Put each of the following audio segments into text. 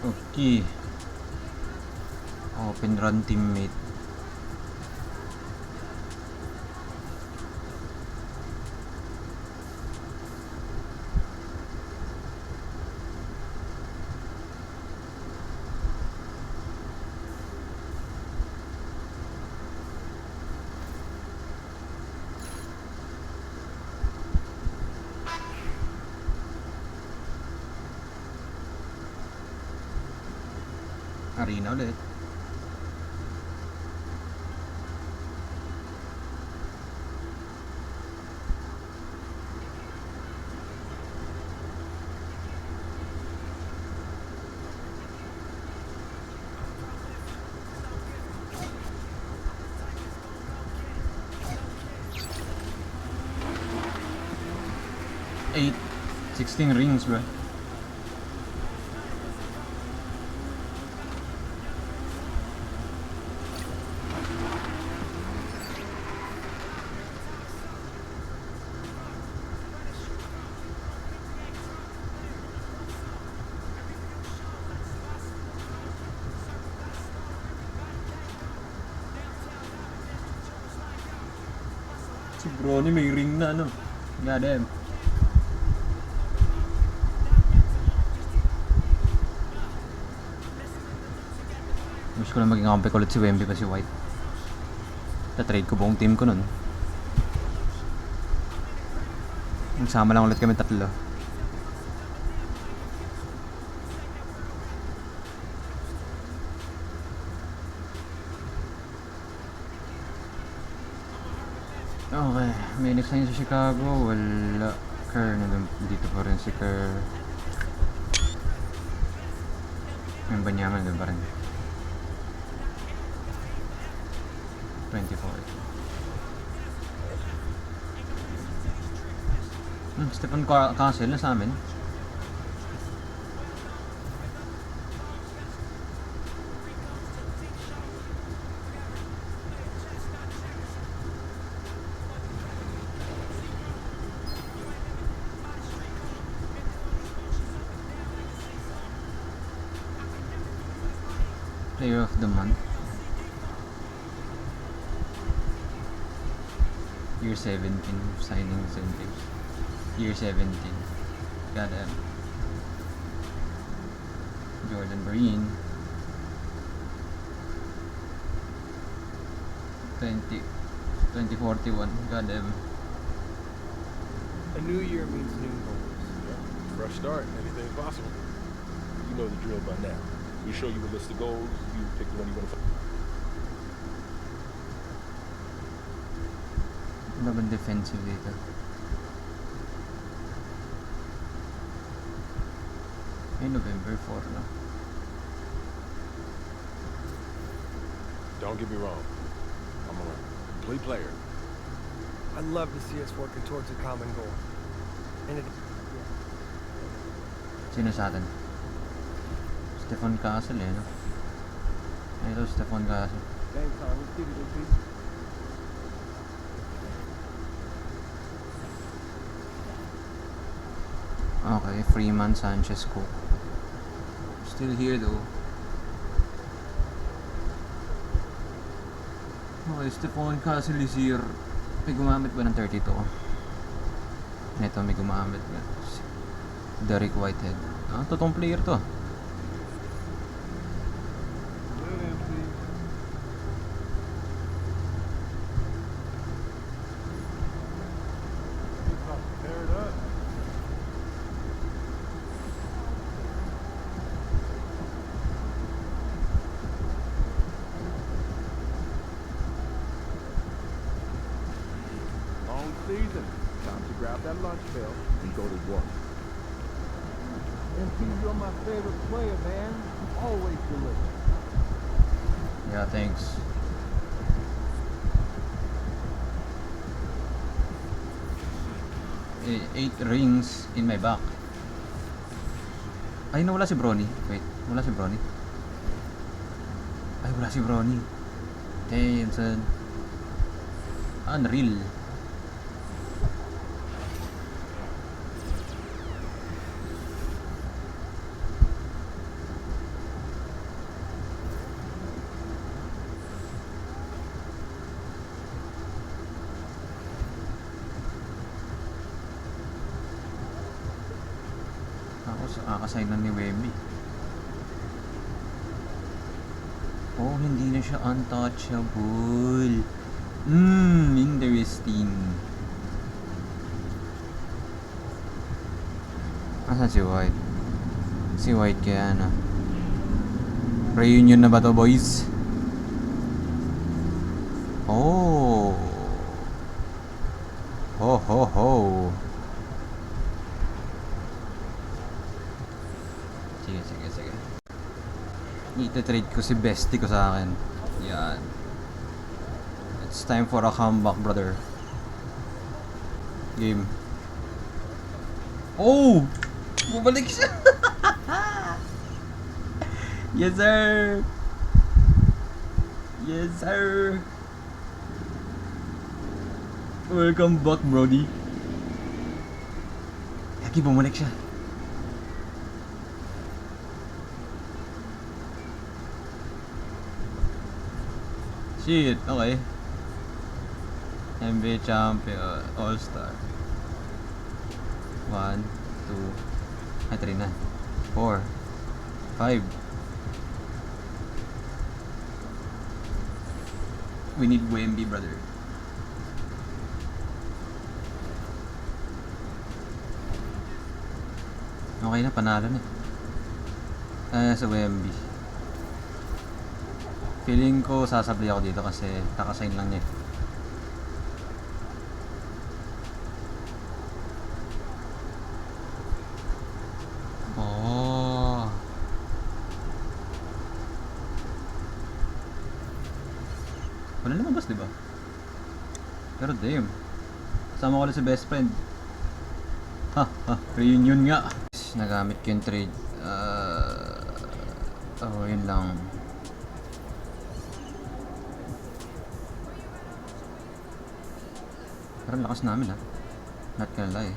Okay. Open run teammate. Arena ulit. Eight, 16 rings, bro. Si bro ni may ring na, no? God damn. Wish ko na maging kampik ulit si Wemby pa si White. Na-trade ko buong team ko nun. Nagsama lang ulit kami tatlo. Okay, may next time sa Chicago. Wala. Kerr, dito pa rin si Kerr. Yung Banyaman, doon pa rin. 24. Stephen Castle na sa amin. Player of the month. Year 17 signing incentives. Year 17. God damn. Jordan Breen. 2041. God damn. A new year means new goals. Yeah. Fresh start. Anything's possible. You know the drill by now. We show you a list of goals. You pick the one you want to find. Ano bang defensive dito? Ay, November 4 na. Don't get me wrong. I'm a complete player. I'd love to see us working towards a common goal. And it, Sino sa atin? Stephen Castle eh, no? Ay, ito Stephen Castle. Okay, Freeman, Sanchez, Cook. Still here though. Okay, Stephen Castle is here. May gumamit ba ng 32? Ito, may gumamit ba? Derek Whitehead. Ah, totoong player to. Season. Time to grab that lunch bell and go to work. MP, you're my favorite player, man. Always deliver. Yeah, thanks. Eight rings in my back. Ay, nawala si Bronny. Wait, wala si Bronny. Ay, wala si Bronny. Damn, son. Unreal. Nakakasign lang ni Wemby. Oh, hindi na siya untouchable. Interesting. Asan si White? Si White kaya na. Reunion na ba to, boys? Oh. Ho ho ho. Sige, sige, sige. Ita-trade ko si bestie ko sa akin. Yan. It's time for a comeback, brother. Game. Oh! Bumalik siya! Yes, sir! Yes, sir! Welcome back, brody. Lagi bumalik siya. Shit, okay. NBA champion, all-star. 1, 2, 3 na. 4, 5. We need Wemby, brother. Okay na, panalo na. Sa Wemby. Feeling ko sasabli ako dito kasi kakasign lang niya. Oh. Wala naman boss, diba? Pero damn. Kasama ko lang si best friend. Reunion nga. Nagamit ko yung trade. Yun lang. Parang lakas namin ha. Not gonna lie.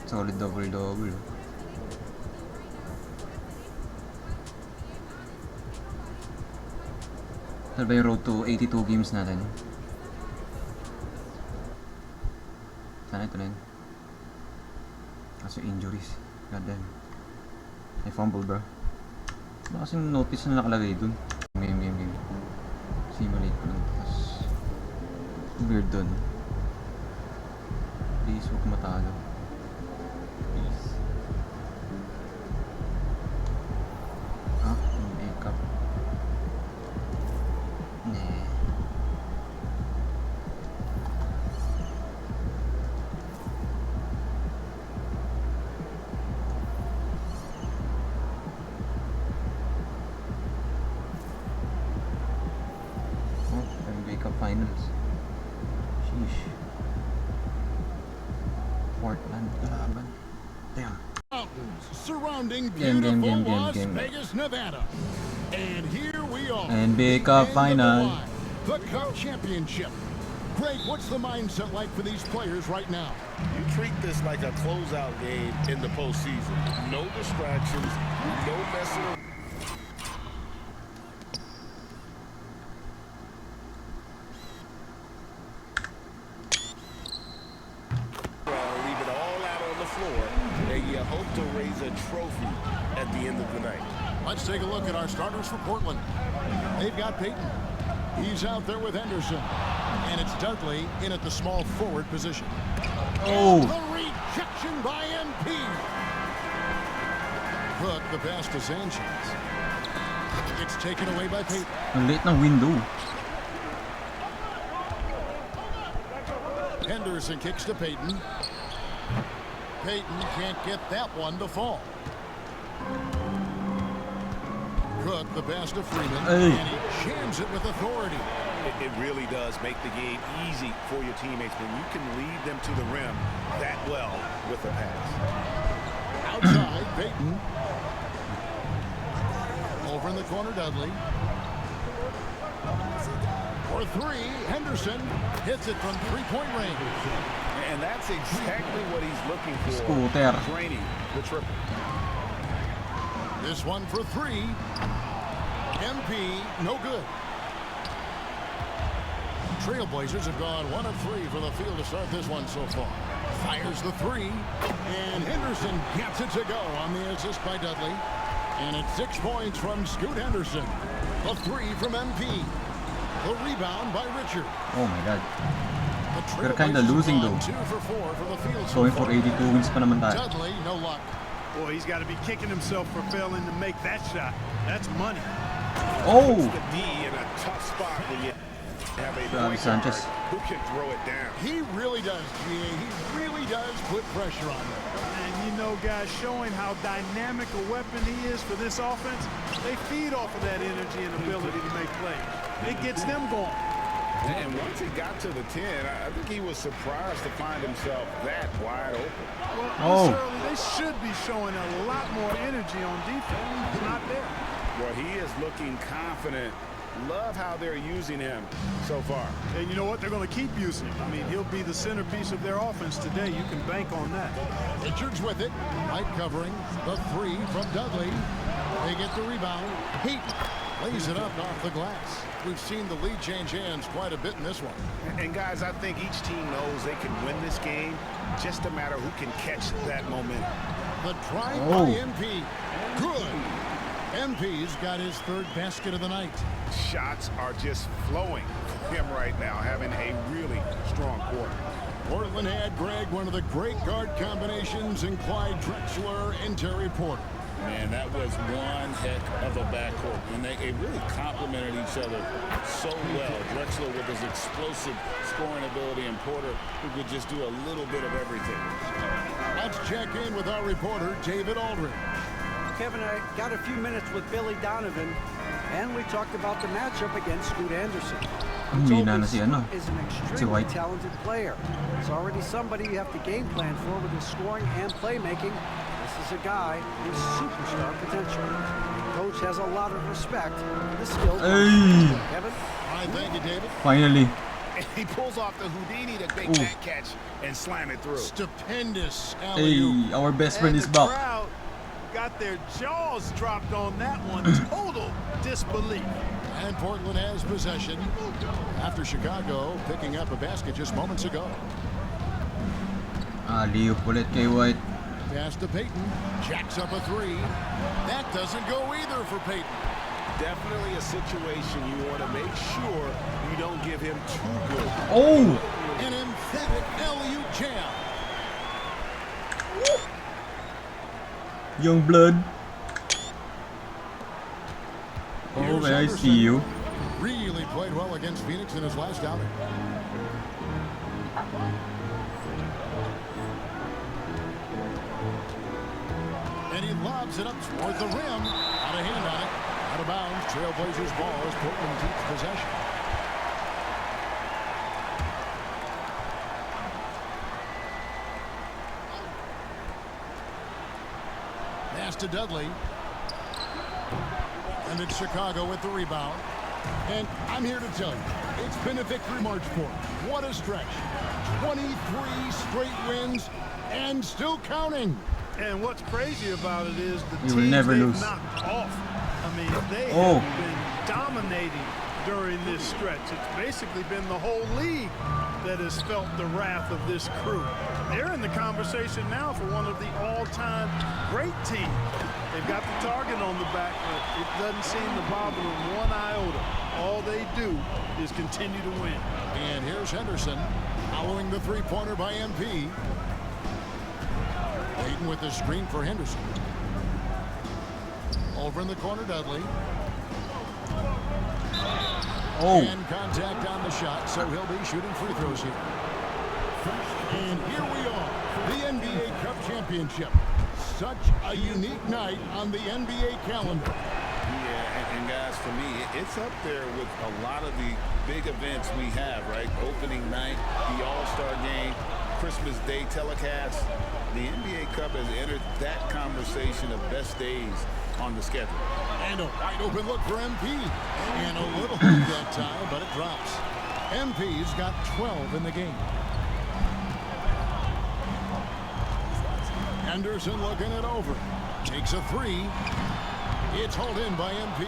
Solid double-double. Ano ba yung road to 82 games natin? Sana ito na yun. Kaso injuries. God damn. May fumble bro. Baka kasing notice na nakalagay dun. Game. Simulate ko lang. Tapos weird dun. Please huwag matalo. Please. Yung makeup. Nee. Cup finals. Sheesh. Portland kalaban. Damn. Mountains surrounding Game. beautiful Las Vegas, Nevada. And here we are. NBA Cup final. The Cup Championship. Greg, what's the mindset like for these players right now? You treat this like a closeout game in the postseason. No distractions, no messing around. Leave it all out on the floor, and you hope to raise a trophy at the end of the night. Let's take a look at our starters for Portland. They've got Payton. He's out there with Henderson. And it's Dudley in at the small forward position. Oh. The rejection by MP. Hook the pass to Sanchez. It's taken away by Payton. Ang late ng window. Henderson kicks to Payton. Payton can't get that one to fall. Cook the pass to Freeman. Hey. And he jams it with authority. It really does make the game easy for your teammates when you can lead them to the rim that well with a pass. Outside, Payton. Over in the corner, Dudley. For three, Henderson hits it from three-point range. And that's exactly what he's looking for. Scooter. Draining the triple. This one for three. MP, no good. Trailblazers have gone 1 of 3 from the field to start this one so far. Fires the three. And Henderson gets it to go on the assist by Dudley. And it's 6 points from Scoot Henderson. A three from MP. The rebound by Richard. Oh my god. The We're kinda Trailblazers losing on though. 2 for 4 from the field so Going for far. 82 wins pa naman tayo. Dudley, no luck. Boy, he's got to be kicking himself for failing to make that shot. That's money. Oh! The D in a tough spot when you have a point Sanchez. guard who can throw it down. He really does, GA. He really does put pressure on them. And you know, guys, showing how dynamic a weapon he is for this offense, they feed off of that energy and ability to make plays. It gets them going. And once he got to the 10, I think he was surprised to find himself that wide open. Well, this early, they should be showing a lot more energy on defense. It's not there. Well, he is looking confident. Love how they're using him so far. And you know what? They're going to keep using him. I mean, he'll be the centerpiece of their offense today. You can bank on that. Richards with it. Light covering. The three from Dudley. They get the rebound. Heat lays it up off the glass. We've seen the lead change hands quite a bit in this one. And guys, I think each team knows they can win this game. Just a matter who can catch that momentum. The drive by MP. Good. MP's got his third basket of the night. Shots are just flowing for him right now, having a really strong quarter. Portland had, Greg, one of the great guard combinations in Clyde Drexler and Terry Porter. Man, that was one heck of a backcourt. And they really complemented each other so well. Drexler with his explosive scoring ability and Porter who could just do a little bit of everything. Let's check in with our reporter, David Aldridge. Kevin, I got a few minutes with Billy Donovan, and we talked about the matchup against Scoot Anderson. Hindi na si ano. Is an Si extremely White. talented player. It's already somebody you have to game plan for with his scoring and playmaking. This is a guy with superstar potential. The coach has a lot of respect for the skills. Hey. Kevin? I thank you, David. Finally. And he pulls off the Houdini to make that catch and slam it through. Stupendous alley-oop. Hey, our best friend And is the back. crowd got their jaws dropped on that one. Total disbelief. And Portland has possession after Chicago picking up a basket just moments ago. Liup ulit kay White. Pass to Payton. Jacks up a three. That doesn't go either for Payton. Definitely a situation you want to make sure you don't give him too good. Oh! An emphatic alley-oop jam. Young blood. Oh, Here's may I Anderson. see you? Really played well against Phoenix in his last outing. And he lobs it up toward the rim. Out of hand on it. Out of bounds. Trailblazers ball as Portland keeps possession. Pass to Dudley. And it's Chicago with the rebound. And I'm here to tell you, it's been a victory march for them. What a stretch. 23 straight wins and still counting. And what's crazy about it is the You will teams never they've lose. knocked off. I mean, they Oh. have been dominating during this stretch. It's basically been the whole league that has felt the wrath of this crew. They're in the conversation now for one of the all-time great teams. They've got the target on the back, but it doesn't seem to bother them one iota. All they do is continue to win. And here's Henderson following the three-pointer by MP. Payton with the screen for Henderson. Over in the corner, Dudley. Oh. And contact on the shot, so he'll be shooting free throws here. And here we are, the NBA Cup Championship. Such a unique night on the NBA calendar. Yeah, and guys, for me, it's up there with a lot of the big events we have, right? Opening night, the All-Star game, Christmas Day telecast. The NBA Cup has entered that conversation of best days on the schedule. And a wide open look for MP. And a little hoop that time, but it drops. MP's got 12 in the game. Henderson looking it over. Takes a three. It's hauled in by MP.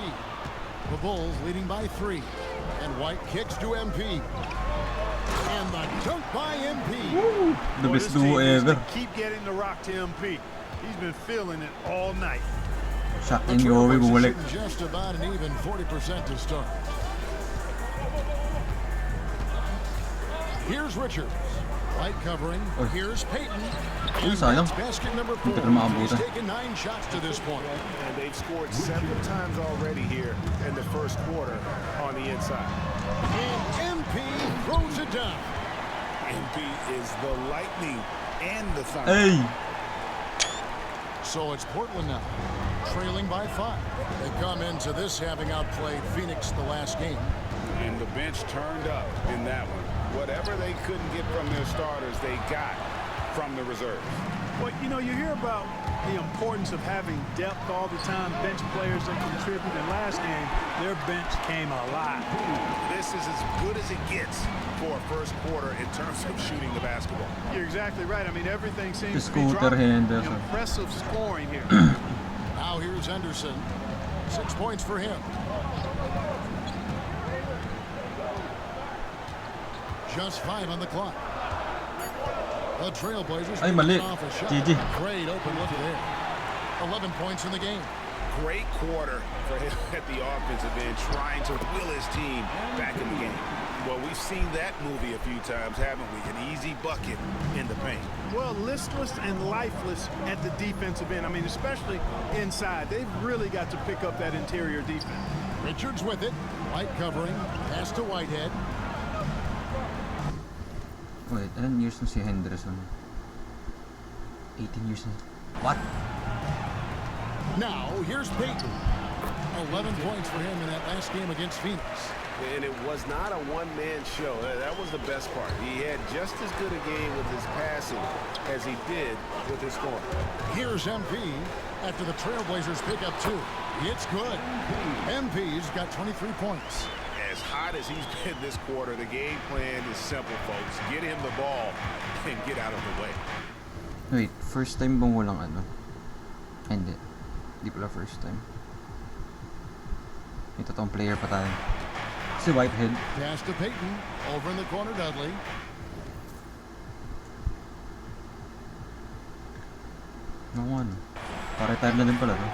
The Bulls leading by 3. And White kicks to MP. And the dunk by MP. The Boy, best this team duo needs to ever. keep getting the rock to MP. He's been feeling it all night. Shot The in Yowie Trailblazers bumalik. shooting just about an even 40% to start. Here's Richards. White covering. Oy. Here's Payton. Uy, And sayang. that's basket number 4. Hindi ka na He's maabutan. taken 9 shots to this point. And they've scored several times already here in the first quarter on the inside. And MP throws it down. MP is the lightning and the thunder. Hey! So it's Portland now, trailing by 5. They come into this having outplayed Phoenix the last game. And the bench turned up in that one. Whatever they couldn't get from their starters, they got from the reserves. Well, you know, you hear about the importance of having depth all the time, bench players that contribute. In last game, their bench came alive. This is as good as it gets for a first quarter in terms of shooting the basketball. You're exactly right. I mean, everything seems The to be scooter dropping. Henderson. Impressive scoring here. Now here's Henderson. 6 points for him. Just 5 on the clock. The Trailblazers Ay, mali. off a shot. GG. Great open look there. 11 points in the game. Great quarter for him at the offensive end, trying to will his team back in the game. Well, we've seen that movie a few times, haven't we? An easy bucket in the paint. Well, listless and lifeless at the defensive end. I mean, especially inside. They've really got to pick up that interior defense. Richards with it. White covering. Pass to Whitehead. Wait, ilan years na si Henderson? 18 years na. What? Now here's Payton. 11 points for him in that last game against Phoenix. And it was not a one-man show. That was the best part. He had just as good a game with his passing as he did with his scoring. Here's MP after the Trailblazers pick up 2. It's good. MP's got 23 points. As hot as he's been this quarter, the game plan is simple, folks. Get him the ball and get out of the way. Wait, first time bang walang ano? Hindi. Hindi pala first time. May totoong player pa tayo. Si Whitehead. Pass to Payton. Over in the corner, Dudley. Naku ano. Pa-retire na din pala to.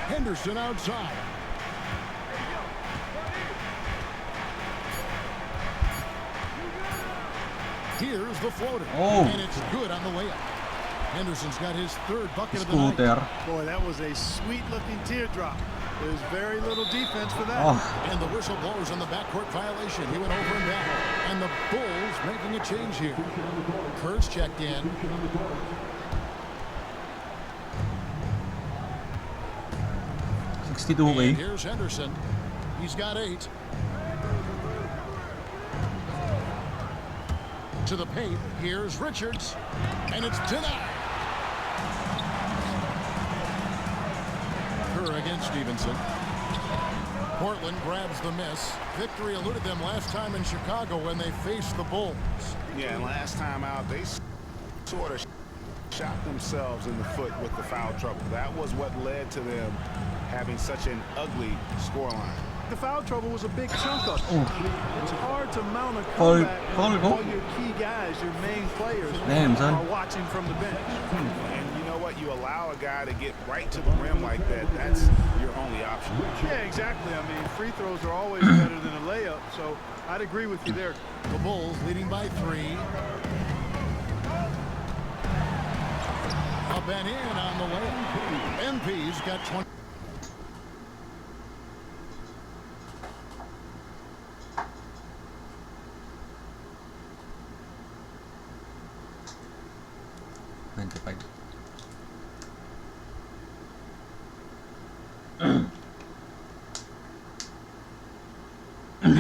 Henderson outside. Here's the floater. Oh. And it's good on the layup. Henderson's got his 3rd bucket of the night. Scooter. Boy, that was a sweet-looking teardrop. There's very little defense for that. Oh. And the whistle blows on the backcourt violation. He went over and back. And the Bulls making a change here. Kerr's checked in. 62K. And here's Henderson. He's got 8. To the paint. Here's Richards. And it's denied. Kerr against Stevenson. Portland grabs the miss. Victory eluded them last time in Chicago when they faced the Bulls. Yeah, and last time out, they sort of shot themselves in the foot with the foul trouble. That was what led to them having such an ugly scoreline. The foul trouble was a big chunk of it. Oh. I mean, it's hard to mount a Foul- comeback foul when goal? all your key guys, your main players, Damn, son. are watching from the bench. And you know what? You allow a guy to get right to the rim like that, that's your only option. Yeah, exactly. I mean, free throws are always better than a layup, so I'd agree with you there. The Bulls leading by 3. Up and in on the layup. MP's got 20.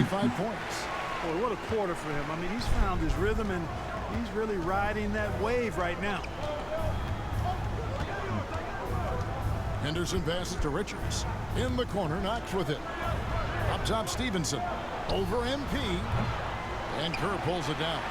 Five points. Boy, what a quarter for him. I mean, he's found his rhythm, and he's really riding that wave right now. Henderson passes to Richards. In the corner, Knox with it. Up top, Stevenson. Over MP. And Kerr pulls it down.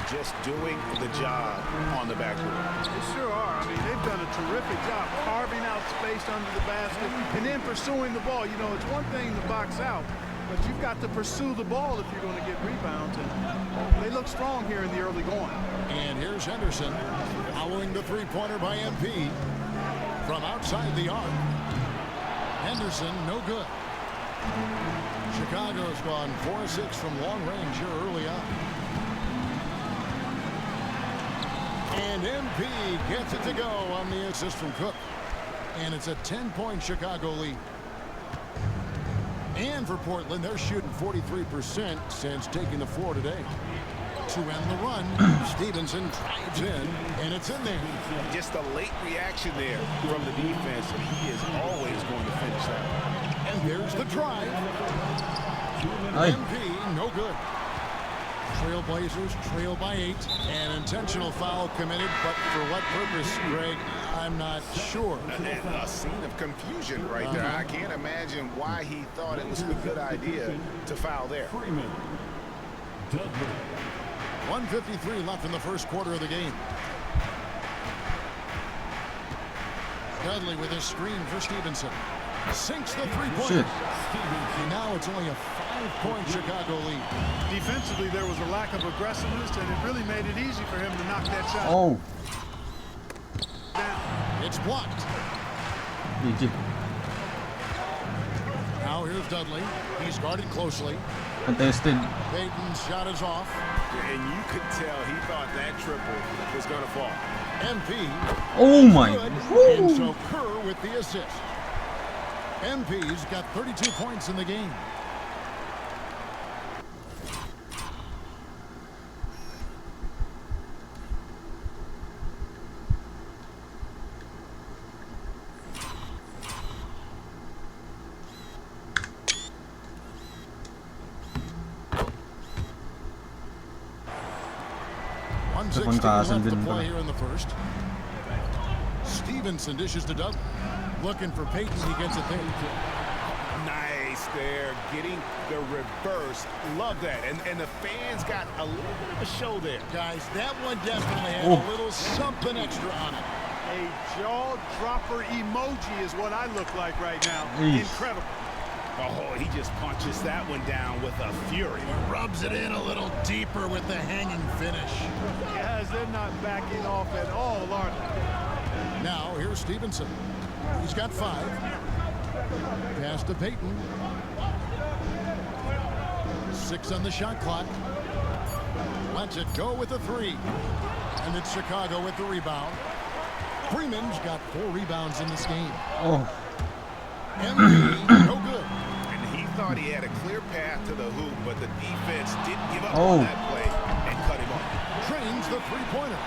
just doing the job on the backboard. They sure are. I mean, they've done a terrific job carving out space under the basket and then pursuing the ball. You know, it's one thing to box out, but you've got to pursue the ball if you're going to get rebounds. And they look strong here in the early going. And here's Henderson following the three-pointer by MP from outside the arc. Henderson, no good. Chicago's gone 4-6 from long range here early on. And MP gets it to go on the assist from Cook. And it's a 10-point Chicago lead. And for Portland, they're shooting 43% since taking the floor today. To end the run, Stevenson drives in, and it's in there. Just a late reaction there from the defense, and he is always going to finish that. And there's the drive. Aye. MP, no good. Trailblazers trail by 8. An intentional foul committed, but for what purpose, Greg, I'm not sure. And a scene of confusion right there. I can't imagine why he thought it was a good idea to foul there. 1:53 left in the first quarter of the game. Dudley with his screen for Stevenson. Sinks the three-pointer. And now it's only a 5-point Chicago lead. Defensively, there was a lack of aggressiveness, and it really made it easy for him to knock that shot Oh. down. It's blocked. GG. Now here's Dudley. He's guarded closely. Contested. Payton's shot is off. And you could tell he thought that triple was going to fall. MP. Oh my. Good. Woo. And so Kerr with the assist. MP's got 32 points in the game. Left to play here in the first. Stevenson dishes to Dudley. Looking for Payton. He gets it there. Nice there, getting the reverse. Love that. And the fans got a little bit of a show there. Guys, that one definitely had a little something extra on it. A jaw-dropper emoji is what I look like right now. Eesh. Incredible. Oh, he just punches that one down with a fury. Rubs it in a little deeper with the hanging finish. Guys, they're not backing off at all, are they? Now, here's Stevenson. He's got 5. Pass to Payton. 6 on the shot clock. Lets it go with a 3. And it's Chicago with the rebound. Freeman's got 4 rebounds in this game. Oh. MP, no good. And he thought he had a clear path to the hoop, but the defense didn't give up Oh. on that play and cut him off. Trains the three-pointer.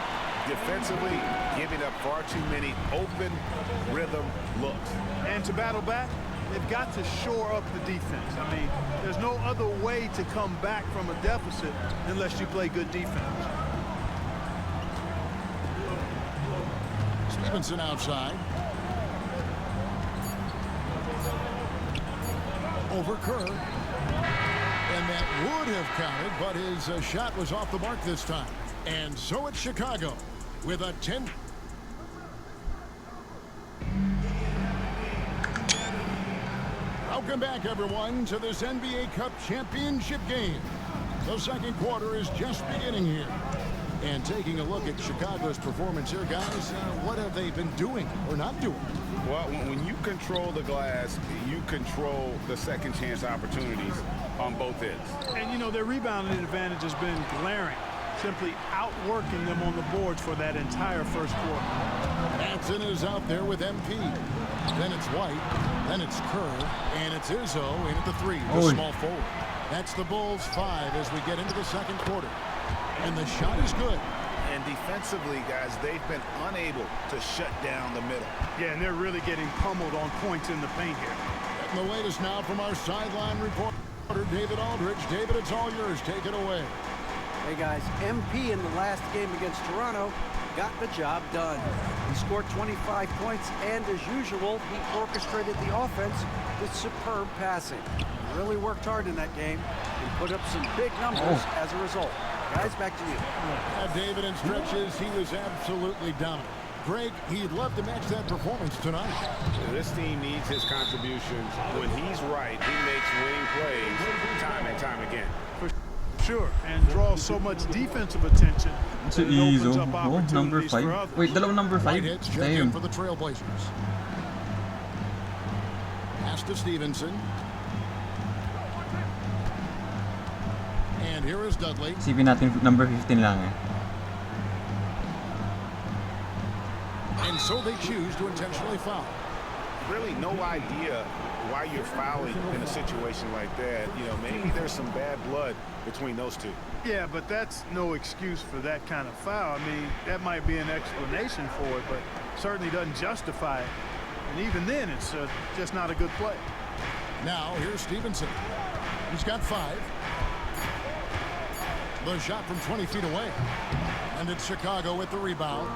Defensively, giving up far too many open rhythm looks. And to battle back, they've got to shore up the defense. I mean, there's no other way to come back from a deficit unless you play good defense. Stevenson outside. Over Kerr. And that would have counted, but his shot was off the mark this time. And so it's Chicago with a 10. Welcome back, everyone, to this NBA Cup championship game. The second quarter is just beginning here. And taking a look at Chicago's performance here, guys, what have they been doing or not doing? Well, when you control the glass, you control the second chance opportunities on both ends. And, you know, their rebounding advantage has been glaring, simply outworking them on the boards for that entire first quarter. Batson is out there with MP. Then it's White. Then it's Kerr. And it's Izzo in at the 3, the small forward. That's the Bulls' 5 as we get into the second quarter. And the shot is good. And defensively, guys, they've been unable to shut down the middle. Yeah, and they're really getting pummeled on points in the paint here. And the latest now from our sideline reporter, David Aldridge. David, it's all yours. Take it away. Hey guys, MP in the last game against Toronto got the job done. He scored 25 points, and as usual, he orchestrated the offense with superb passing. He really worked hard in that game and put up some big numbers as a result. Guys, back to you. David, in stretches, he was absolutely dominant. Greg, he'd love to match that performance tonight. This team needs his contributions. When he's right, he makes winning plays time and time again. Sure, and draws so much defensive attention. It's that an it opens easy. up Oh, number opportunities for 5. others. Wait, dalawang number 5? Whitehead's checked in Damn. for the Trailblazers. Pass to Stevenson. And here is Dudley. Isipin natin number 15 lang eh. And so they choose to intentionally foul. Really no idea why you're fouling in a situation like that. You know, maybe there's some bad blood between those two. Yeah, but that's no excuse for that kind of foul. I mean, that might be an explanation for it, but certainly doesn't justify it. And even then, it's just not a good play. Now, here's Stevenson. He's got 5. The shot from 20 feet away. And it's Chicago with the rebound.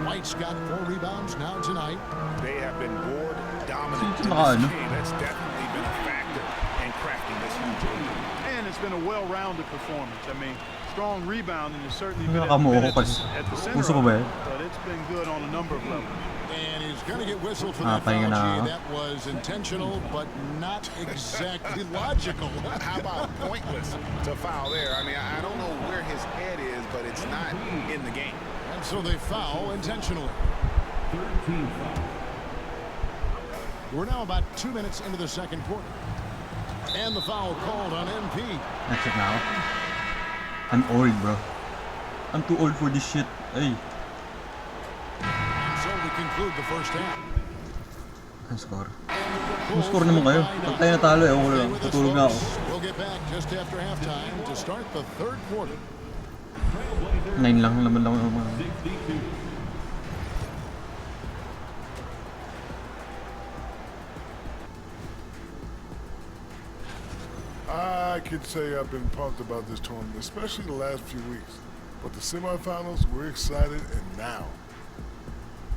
White's got 4 rebounds now tonight. They have been board dominant in Sino this ka, game. That's definitely been a factor in crafting this huge lead. And it's been a well-rounded performance. I mean, strong rebounding has certainly been Nakakamuha ko at the center Puso ko of ba it, yan? but it's been good on a number of levels. And he's going to get whistled for Ah, that foul, pahinga na. G. That was intentional, but not exactly logical. How about pointless to foul there? I mean, I don't know where his head is, but it's not in the game. And so they foul intentionally. We're now about 2 minutes into the second quarter. And the foul called on MP. That's it now. I'm old, bro. I'm too old for this shit. Ay. And so we conclude the first half. Ang score. Ang score naman kayo. Pag tayo natalo eh, ako lang. Tutulog na ako. We'll get back just after halftime to start the third quarter. 9 lang naman lang mga. I could say I've been pumped about this tournament, especially the last few weeks. But the semifinals, we're excited, and now.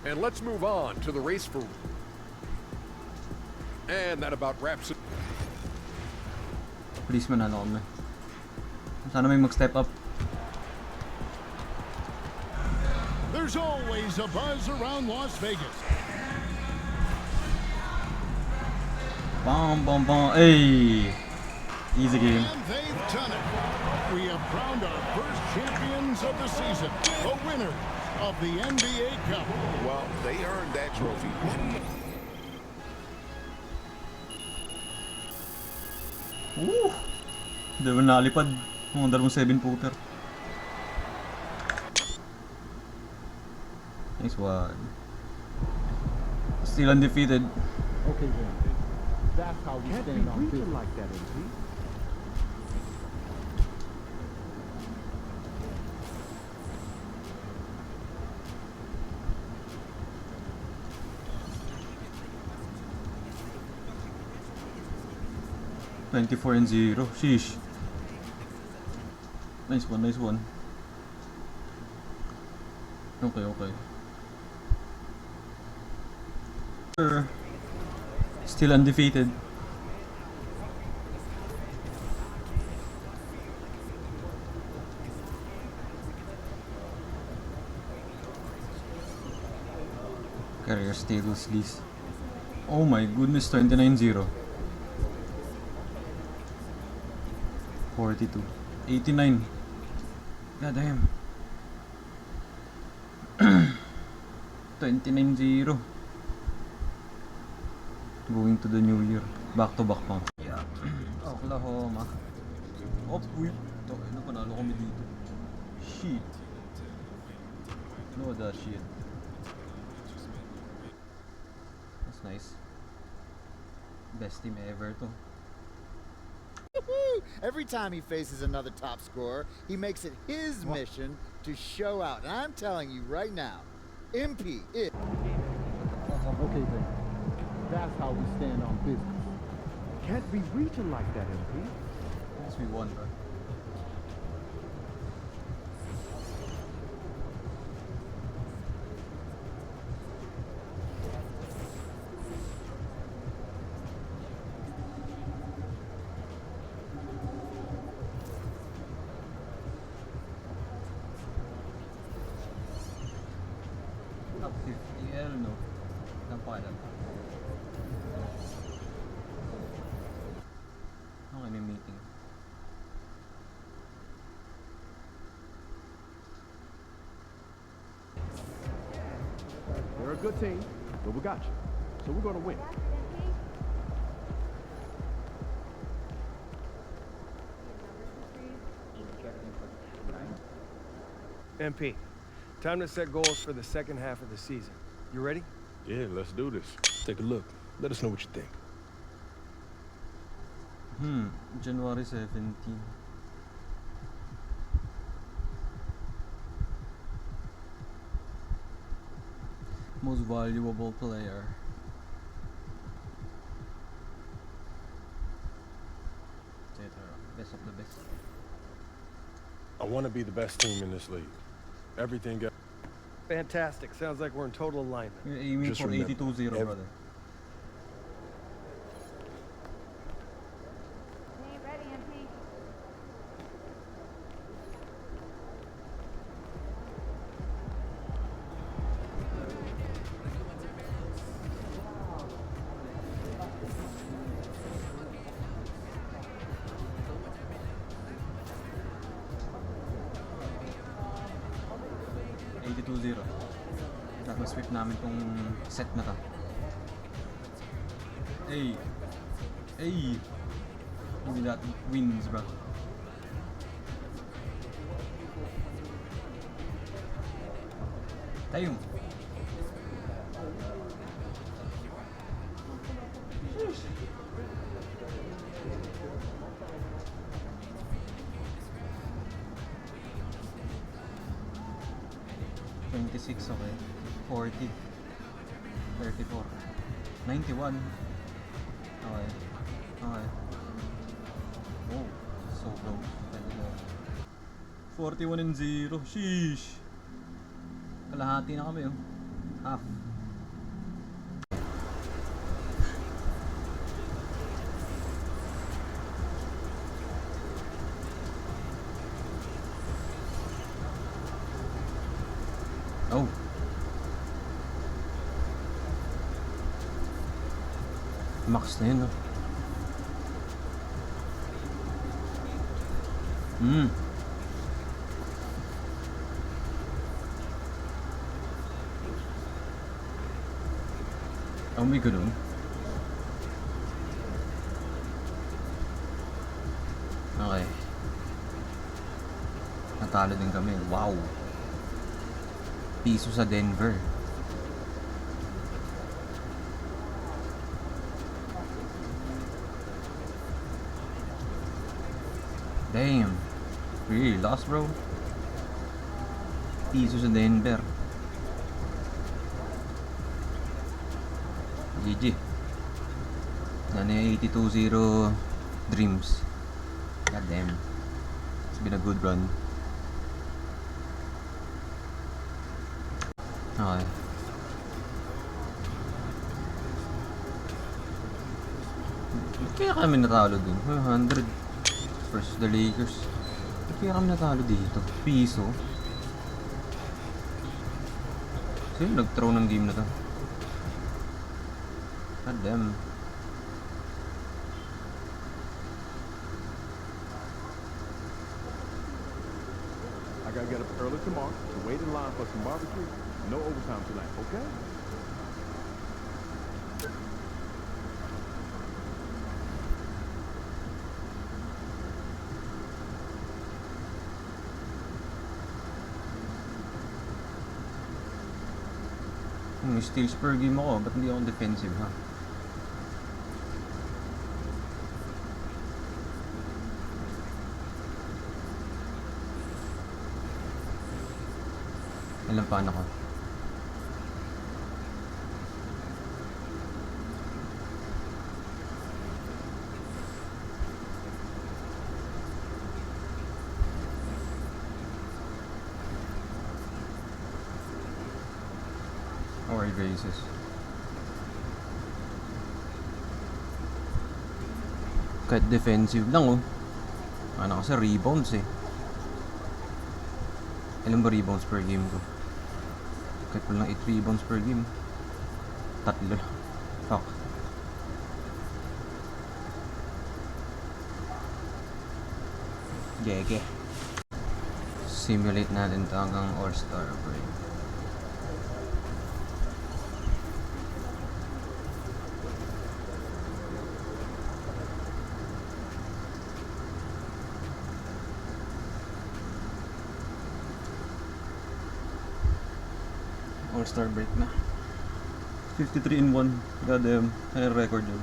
And let's move on to the race for... And that about wraps it. Please manano kami. Sana may mag-step up. There's always a buzz around Las Vegas. Bam, bam, bam. Ay! Easy game. And they've done it. We have crowned our first champions of the season, the winners of the NBA Cup. Well, they earned that trophy. Woo! Hindi mo nalipad. Mga dalawang 7-footer. Nice one. Still undefeated. Okay then. That's how we stand on business. Like that, MP. $24-0. Sheesh. Nice one, nice one. Okay, okay. Still undefeated. Career status list. Oh my goodness, 29-0. 42. 89. God damn. 29-0. Going to the new year. Back to back pa. Yeah. Oklahoma. Oh, wait. Ano, panalo kami dito. Shit. No, that shit. That's nice. Best team ever to. Every time he faces another top scorer, he makes it his mission to show out. And I'm telling you right now, MP is... Okay then. That's how we stand on business. Can't be reaching like that, MP. Yes, we won, bro. Top 50, I don't know. Saan pa kailan? Okay, may meeting. They're a good team, but we got you. So we're going to win. MP, time to set goals for the second half of the season. You ready? Yeah, let's do this. Take a look. Let us know what you think. January 17. Most valuable player. Etc. Best of the best. I want to be the best team in this league. Everything else. Fantastic. Sounds like we're in total alignment. You're aiming Just for remember, 82-0, brother. Ready, MP. Dapat sweep namin tong set na to. Hey! Hey! Give me that wins, bro. Tayo! Okay, 40, 34, 91. Okay, okay. Oh, so close. 41-0. Sheesh. Kalahati na kami, oh. Half. Oh. Max na yun, no? Oh, may ganun. Okay. Natalo din kami. Wow. Piso sa Denver. Damn. Really lost, bro. Piso sa Denver. GG. Yan yung 82-0 Dreams. God damn. It's been a good run. Okay. Kaya kami natalo dun. 100 versus the Lakers. Kaya kami natalo dito. Piso. Sino nag-throw ng game na to? God damn. I gotta get up early tomorrow to wait in line for some barbecue. No overtime tonight, okay? Steals per game ako, ba't hindi ako defensive, ha? Alam paano ko. Or basis. Kahit defensive lang, oh. Ano kasi rebounds, eh. Ilan ba rebounds per game ko? Kahit pa lang 8 rebounds per game. Tatlo. Fuck. Gege. Simulate natin ito hanggang All-Star break. All-Star break na. 53-1. Goddamn. High record yun.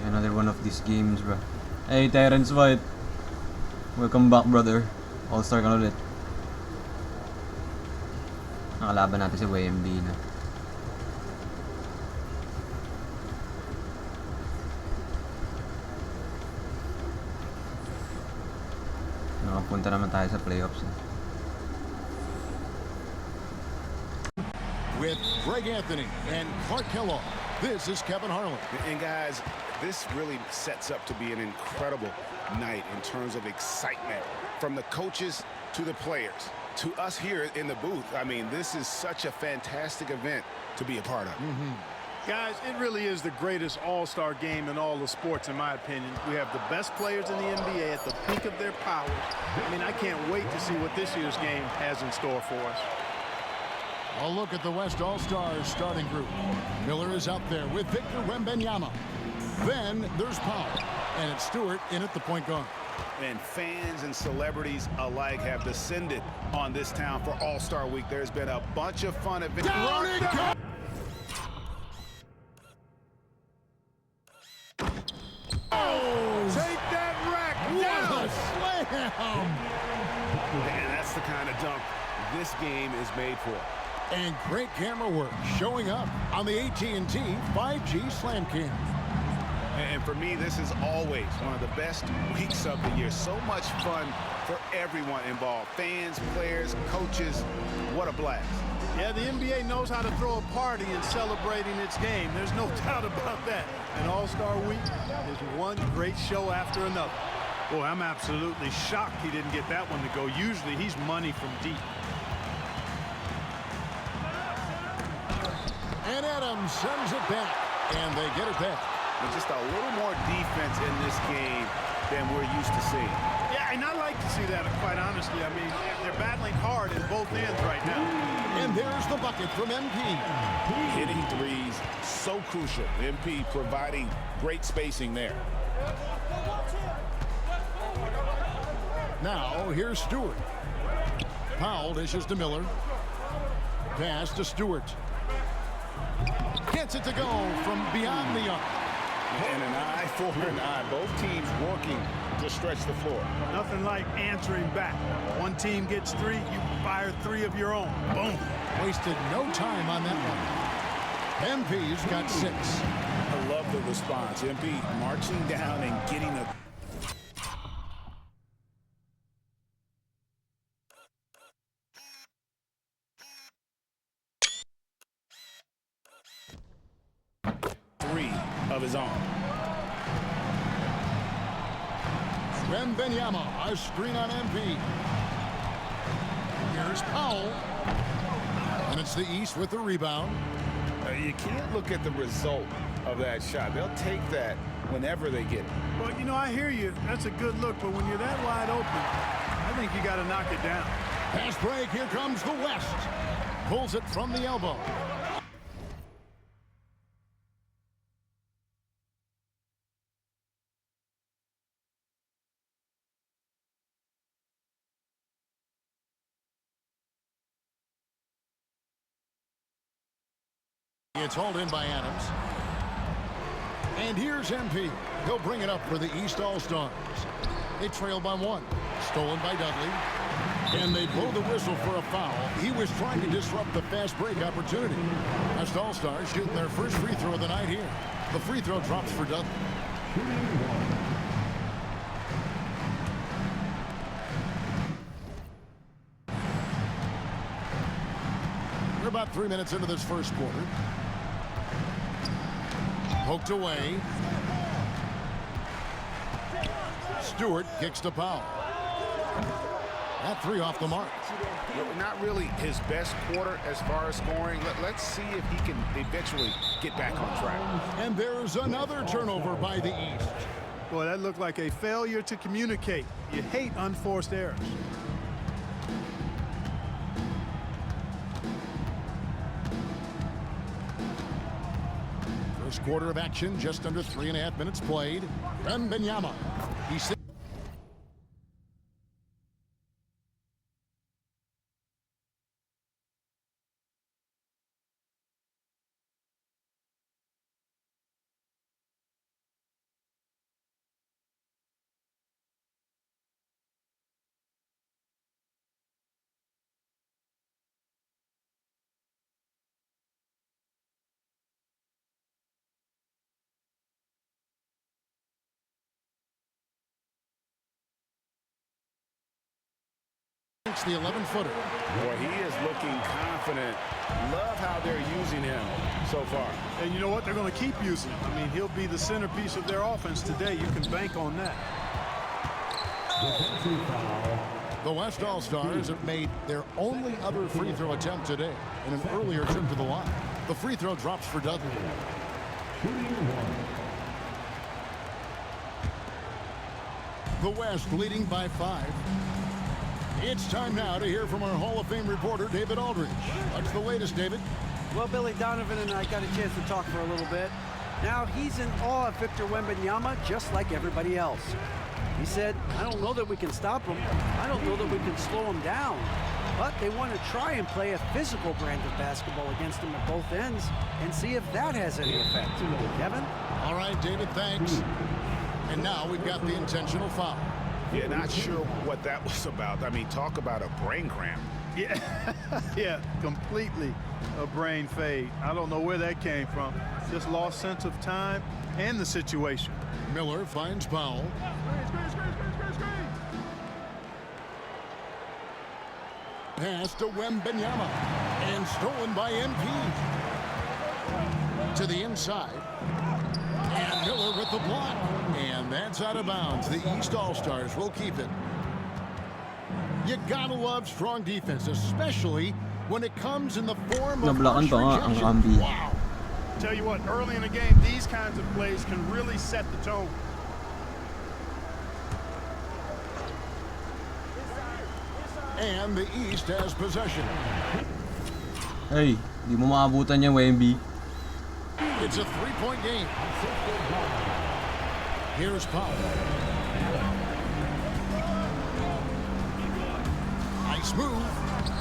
Another one of these games, bro. Hey, Terrence White. Welcome back, brother. All-Star ka na ulit. Nakalaban natin si WMB na. Nakapunta naman tayo sa playoffs. With Greg Anthony and Clark Kellogg, this is Kevin Harlan. And guys, this really sets up to be an incredible night in terms of excitement from the coaches to the players to us here in the booth. I mean, this is such a fantastic event to be a part of. Guys, it really is the greatest all-star game in all the sports, in my opinion. We have the best players in the NBA at the peak of their powers. I mean, I can't wait to see what this year's game has in store for us. A look at the West All-Stars starting group. Miller is out there with Victor Wembanyama. Then there's Powell, and it's Stewart in at the point guard. And fans and celebrities alike have descended on this town for All-Star Week. There's been a bunch of fun events. Down it goes! Take that rack down! What a slam! And that's the kind of dunk this game is made for. And great camera work showing up on the AT&T 5G Slam Cam. And for me, this is always one of the best weeks of the year. So much fun for everyone involved. Fans, players, coaches. What a blast. Yeah, the NBA knows how to throw a party in celebrating its game. There's no doubt about that. And All-Star Week is one great show after another. Boy, I'm absolutely shocked he didn't get that one to go. Usually he's money from deep. And Adams sends it back, and they get it back. And just a little more defense in this game than we're used to seeing. Yeah, and I like to see that, quite honestly. I mean, they're battling hard in both ends right now. And there's the bucket from MP. Hitting threes, so crucial. MP providing great spacing there. Now, here's Stewart. Powell dishes to Miller. Pass to Stewart. Gets it to go from beyond the arc. And an eye for an eye. Both teams working to stretch the floor. Nothing like answering back. One team gets three, you fire three of your own. Boom. Wasted no time on that one. MP's got 6. I love the response. MP marching down and getting a... of his own. Wembanyama, a screen on MP. Here's Powell. And it's the East with the rebound. You can't look at the result of that shot. They'll take that whenever they get it. Well, you know, I hear you. That's a good look, but when you're that wide open, I think you got to knock it down. Pass break, here comes the West. Pulls it from the elbow. It's hauled in by Adams. And here's MP. He'll bring it up for the East All-Stars. They trail by 1. Stolen by Dudley. And they blow the whistle for a foul. He was trying to disrupt the fast break opportunity. West All-Stars shooting their first free throw of the night here. The free throw drops for Dudley. We're about 3 minutes into this first quarter. Poked away. Stewart kicks to Powell. That 3 off the mark. Not really his best quarter as far as scoring. Let's see if he can eventually get back on track. And there's another turnover by the East. Boy, that looked like a failure to communicate. You hate unforced errors. First quarter of action, just under 3.5 minutes played. Wembanyama. He's the 11-footer. Boy, he is looking confident. Love how they're using him so far. And you know what? They're going to keep using him. I mean, he'll be the centerpiece of their offense today. You can bank on that. The West All-Stars have made their only other free throw attempt today in an earlier trip to the line. The free throw drops for Dudley. The West leading by 5. It's time now to hear from our Hall of Fame reporter, David Aldridge. What's the latest, David? Well, Billy, Donovan and I got a chance to talk for a little bit. Now, he's in awe of Victor Wembanyama, just like everybody else. He said, I don't know that we can stop him. I don't know that we can slow him down. But they want to try and play a physical brand of basketball against him at both ends and see if that has any effect. Kevin? All right, David, thanks. And now we've got the intentional foul. Yeah, not sure what that was about. I mean, talk about a brain cramp. Yeah, yeah, completely a brain fade. I don't know where that came from. Just lost sense of time and the situation. Miller finds Powell. Pass to Wembanyama and stolen by MP. To the inside. And Miller with the block. And that's out of bounds. The East All-Stars will keep it. You gotta love strong defense, especially when it comes in the form of harsh rejection. Wow. Tell you what, early in the game, these kinds of plays can really set the tone. And the East has possession. Hey, di mo maabutan yung Wemby. It's a 3-point game. Here's Powell. Nice move,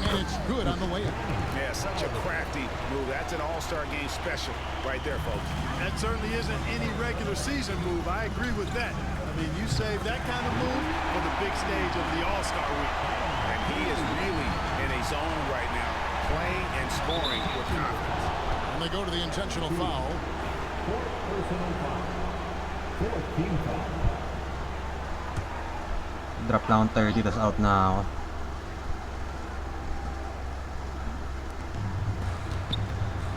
and it's good on the way up. Yeah, such a crafty move. That's an all-star game special right there, folks. That certainly isn't any regular season move. I agree with that. I mean, you save that kind of move for the big stage of the All-Star week. And he is really in a zone right now, playing and scoring with confidence. And they go to the intentional foul. Drop lang 30, tas out na ako.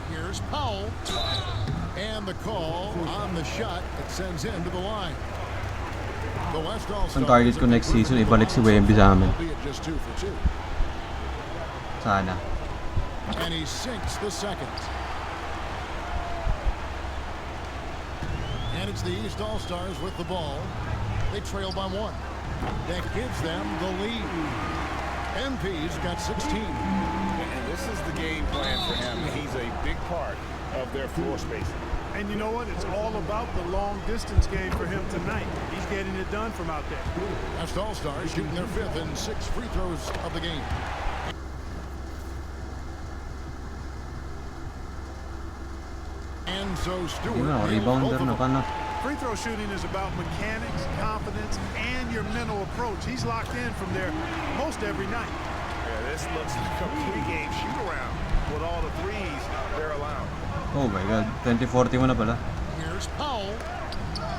Here's Powell. And the call on the shot that sends him to the line. The West All-Stars. Ang target ko next season, ibalik si Wemby sa amin. Just 2 for 2. Sana. And he sinks the second. And it's the East All-Stars with the ball. They trail by 1. That gives them the lead. MP's got 16. And this is the game plan for him. He's a big part of their floor spacing. And you know what? It's all about the long-distance game for him tonight. He's getting it done from out there. West All-Stars shooting their 5th and 6th free throws of the game. And so Stewart. Rebounder na pala. Free throw shooting is about mechanics, confidence, and your mental approach. He's locked in from there most every night. Yeah, this looks like a pregame shoot-around with all the threes they're allowed. Oh my God, 20-40 mo na pala. Here's Powell.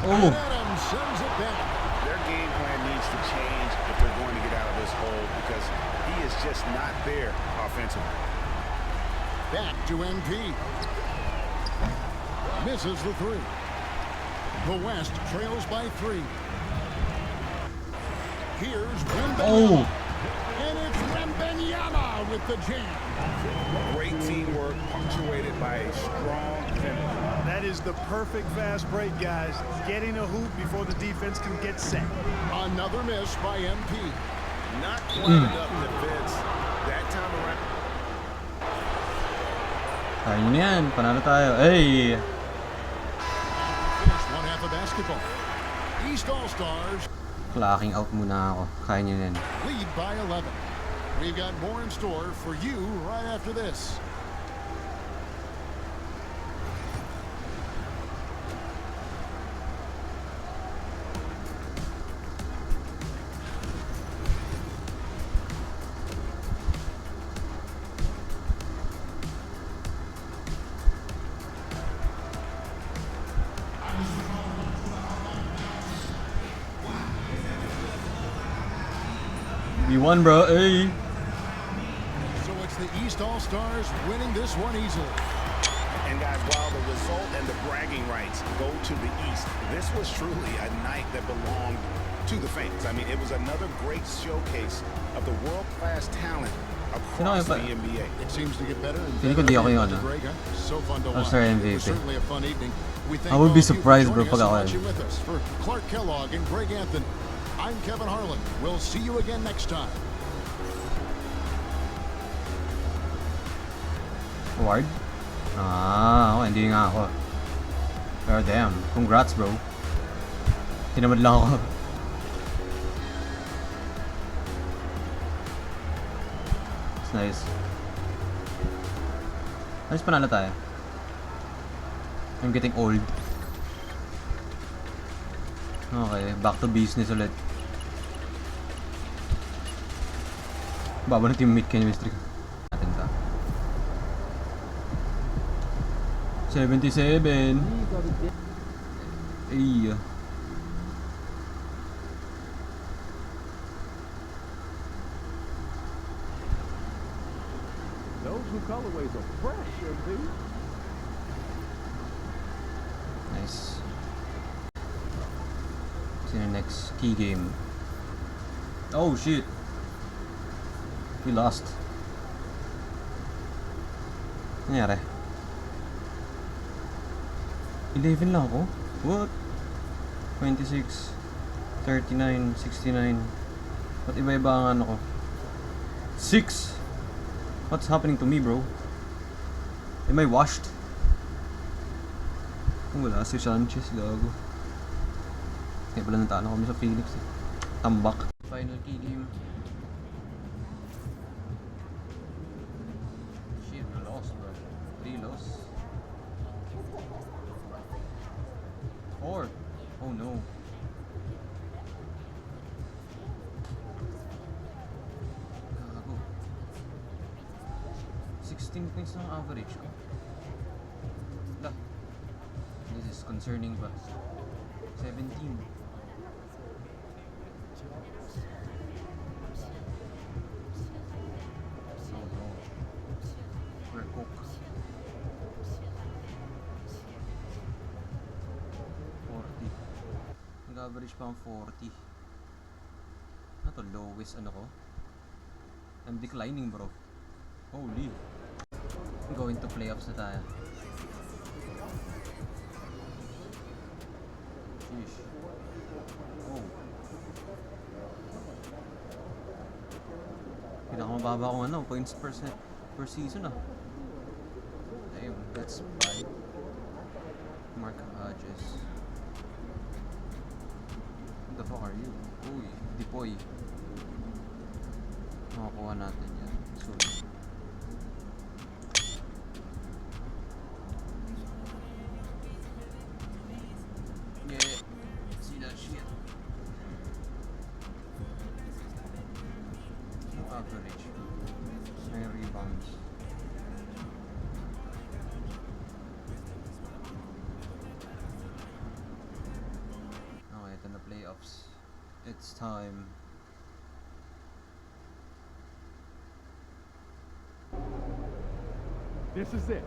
Oh. Adams sends it back. Their game plan needs to change if they're going to get out of this hole because he is just not there offensively. Back to NP. Misses the three. The West trails by 3. Here's Wembanyama. And it's Wembanyama with the jam. Great teamwork punctuated by a strong finish. That is the perfect fast break, guys. Getting a hoop before the defense can get set. Another miss by MP. Not quite enough defense that time around. Kaya nyo yan. Panalo tayo. Hey! Finish one half of basketball. East All-Stars Clocking out muna ako. Kaya nyo yan. lead by 11. We've got more in store for you right after this. We won, bro. Hey! So it's the East All-Stars winning this one easily. And guys, while the result and the bragging rights go to the East, this was truly a night that belonged to the fans. I mean, it was another great showcase of the world-class talent across the NBA. It seems to get better and Feeling ko better. di ako yun, Greg, huh? So fun to watch. All-Star It was MVP. certainly a fun evening. We thank I would all be of you for surprised, bro, joining pag us and ako yun. watching with us. For Clark Kellogg and Greg Anthony, I'm Kevin Harlan. We'll see you again next time. Award? Ah, ako, hindi nga ako. Pero damn, congrats bro. Tinamad lang ako. It's nice. Nice, panalo tayo. I'm getting old. Okay, back to business ulit. Baba ng teammate chemistry. Natin ta. 77. Ay. Those new colorways are fresh, MP. Nice. What's in the next key game? Oh shit. We lost. Nangyari? 11 lang ako? What? 26, 39, 69. Ba't iba-iba ang ano ko? 6! What's happening to me, bro? Am I washed? Wala si Sanchez, gago. Kaya pala natalo kami sa Phoenix eh. Tambak. Final key game. Shit, we lost, bro. 3 loss. 4. Oh no. Gago. 16 points ang average ko. Lah. This is concerning ba? 17. Oh no. We're cooked. 40. Nag-average pa ang 40. Ano to? Lowest ano ko? I'm declining, bro. Holy. Going to playoffs na tayo. Sheesh. Oh. Pinakamababa kong ano, points per season ah. Damn, that's bad. Mirage. Who the fuck are you? Uy, Dipoy. Makakuha natin yan. So, yeah, see that shit. No average. May rebounds. Okay, ito na playoffs. It's time. This is it.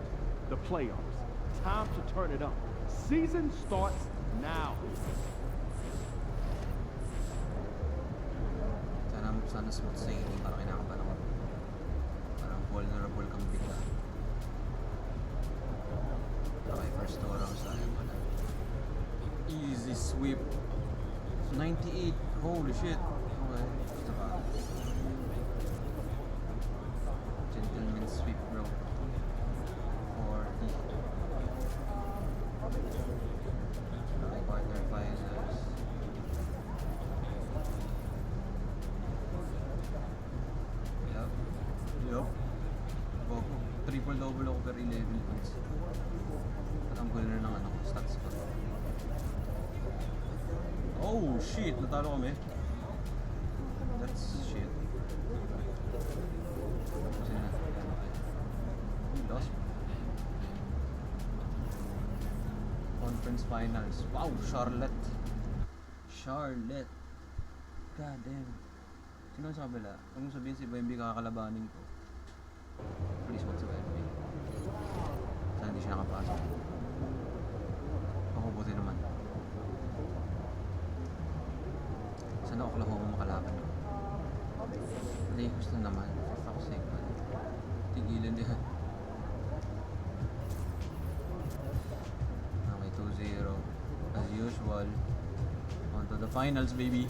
The playoffs. Time to turn it up. Season starts now. Sana smooth sailing para kinakabahan ako. Parang vulnerable kang bigla. Okay, first two rounds tayo pala. Easy sweep. 98. Holy shit. Okay. Basta pa. Gentleman sweep, bro. 40. Okay, quarterfinals. Yup. Boko. Triple-double ako per 11 points. At ang goal na ng ano, stats ko. Oh shit! Natalo kami. That's shit. Kasi na. Yan, okay. Lost. Conference finals. Wow! Charlotte. Charlotte. God damn. Sino sa kabila? Huwag mo sabihin si Wemby kakalabanin ko. Please, what's Wemby? Sana hindi siya nakapasok. Ako, buti naman. Sana Oklahoma makalaban ko. Lakers na naman. For fuck's sake, man. Tigilan din. Okay, 2-0. As usual. On to the finals, baby.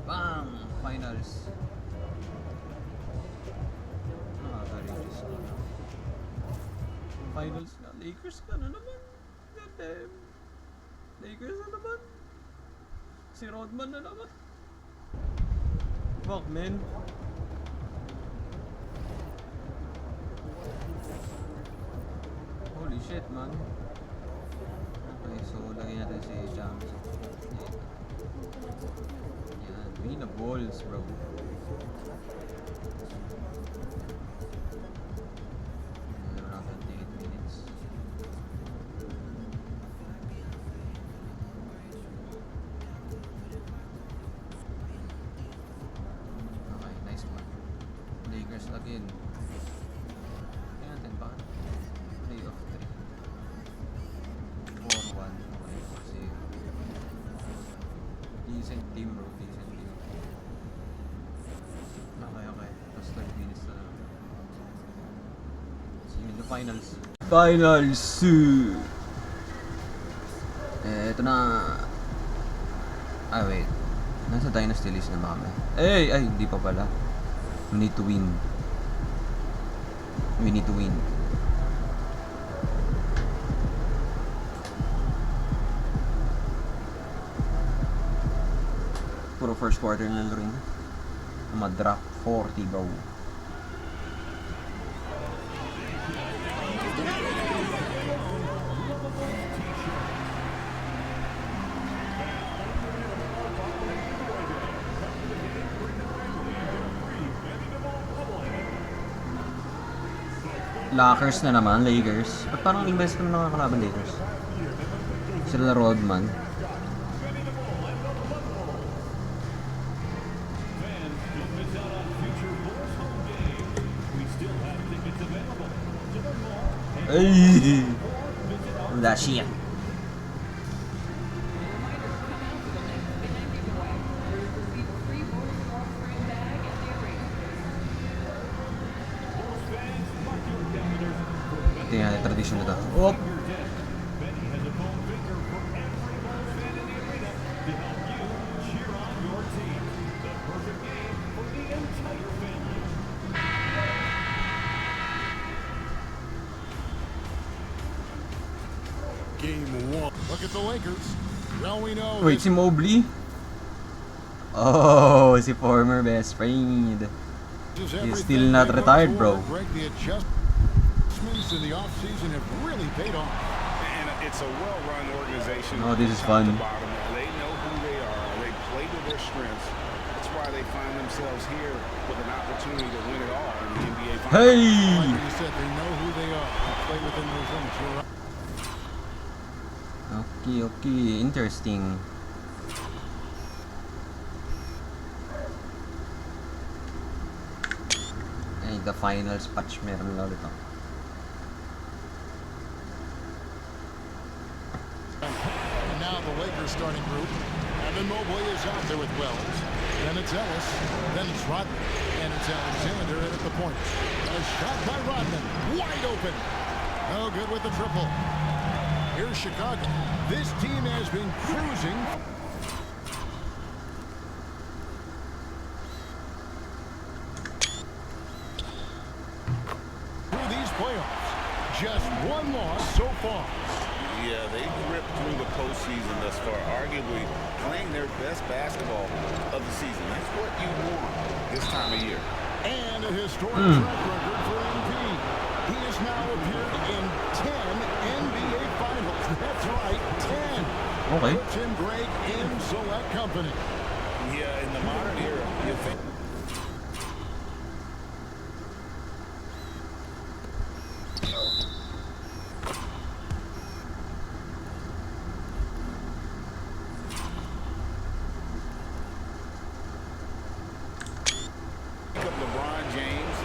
Bang! Finals. Nakaka-regious ko na. Finals na. Lakers ka na naman. God damn. Lakers na naman. Si Rodman na naman. Fuck, man. Holy shit, man. Okay, so lagyan natin si James. Yan, win the balls, bro. Around 28 minutes. Okay, nice one. Lakers again. Kaya natin ba? Play of 3. 4-1. Okay, kasi decent team, bro. Decent team. Okay. Tapos 12 minutes na lang. See you in the finals. Finals! Eto na. Ah, wait. Nasa Dynasty list na ba kami? Ay, hindi pa pala. We need to win. We need to win. Puro first quarter na rin. Ma-drop 40, bro. Lakers na naman, Lakers. Ba't parang invest naman nakakalaban Lakers? Sila Rodman. Ay! That shit. Ito yung tradition na ito. Oh! Game 1. Look at the Lakers. Well, we know. Wait, si Mobley? Oh, si former best friend. He's still not retired, bro. The adjustments in the offseason have really paid off. And it's a well-run organization. Oh, this is fun. They know who they are. They play to their strengths. That's why they find themselves here with an opportunity to win it all in the NBA Finals. Hey! Like you said, they know who they are. They play within those limits. You're right. Okay. Interesting. Ay, the finals patch meron na ulit ako. starting group. Evan Mobley is out there with Wells. Then it's Ellis. Then it's Rodman. And it's Alexander in at the point. A shot by Rodman. Wide open. No good with the triple. Here's Chicago. This team has been cruising. Through these playoffs. Just one loss so far. Yeah, they've ripped through the postseason thus far, arguably playing their best basketball of the season. That's what you want this time of year. And a historic track record for MP. He has now appeared in 10 NBA Finals. That's right, 10. Okay. Puts him great in select company. Yeah, in the modern era, you think. LeBron James,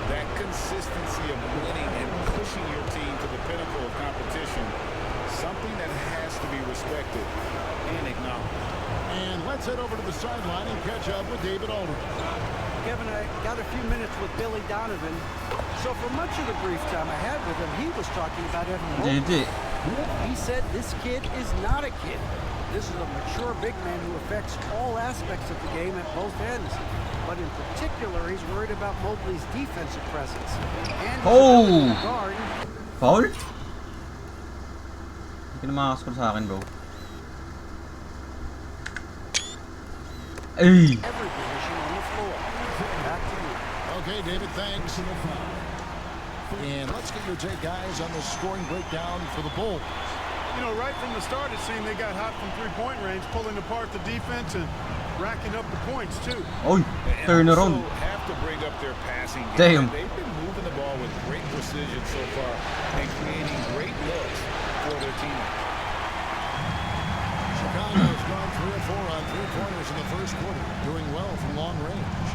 that consistency of winning and pushing your team to the pinnacle of competition, something that has to be respected and acknowledged. And let's head over to the sideline and catch up with David Aldridge. Kevin, I got a few minutes with Billy Donovan. So for much of the brief time I had with him, he was talking about Evan Mobley. He said this kid is not a kid. This is a mature big man who affects all aspects of the game at both ends. But in particular, he's worried about Mobley's defensive presence. And guard. Foul? Hindi ka na makakascore sa akin, bro. Ay! Every position on the floor. Back to you. Okay, David, thanks. And let's get your take, guys, on the scoring breakdown for the Bulls. You know, right from the start, it seemed they got hot from three-point range, pulling apart the defense and racking up the points, too. Oh, turn around. Have to bring up their passing game. Damn. They've been moving the ball with great precision so far and creating great looks for their teammates. Chicago has gone 3 of 4 on three-pointers in the first quarter, doing well from long range.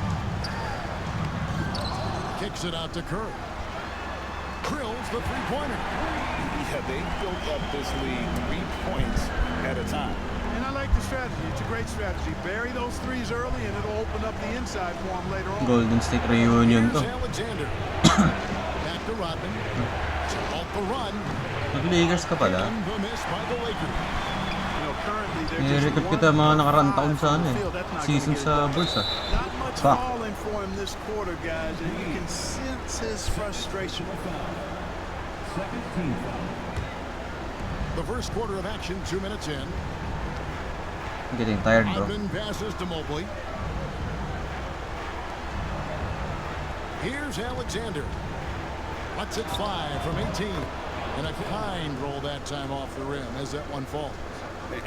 Kicks it out to Curry. Drills the three-pointer. Yeah, they built up this lead 3 points at a time. And I like the strategy. It's a great strategy. Bury those threes early, and it'll open up the inside for them later on. Golden State reunion to. Here's Alexander. Back to Rodman. Off the run. Nag-Lakers ka pala. And the miss by the Lakers. I-record kita mga nakarang taon sa ano eh. Season sa Bulls ah. Not much falling for him this quarter, guys, and you can sense his frustration. Second team foul. The first quarter of action, 2 minutes in. I'm getting tired, bro. Rodman passes to Mobley. Here's Alexander. What's it 5 from 18? And a kind roll that time off the rim as that one falls.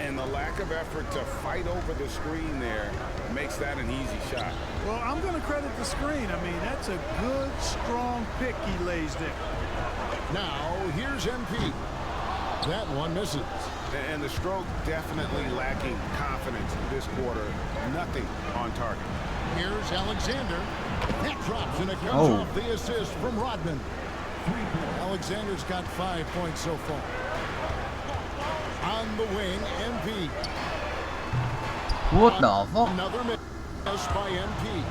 And the lack of effort to fight over the screen there makes that an easy shot. Well, I'm going to credit the screen. I mean, that's a good, strong pick he lays there. Now, here's MP. That one misses. And the stroke definitely lacking confidence this quarter. Nothing on target. Here's Alexander. That drops and it comes off the assist from Rodman. Alexander's got 5 points so far. On the wing, MP. What the fuck? Another miss by MP.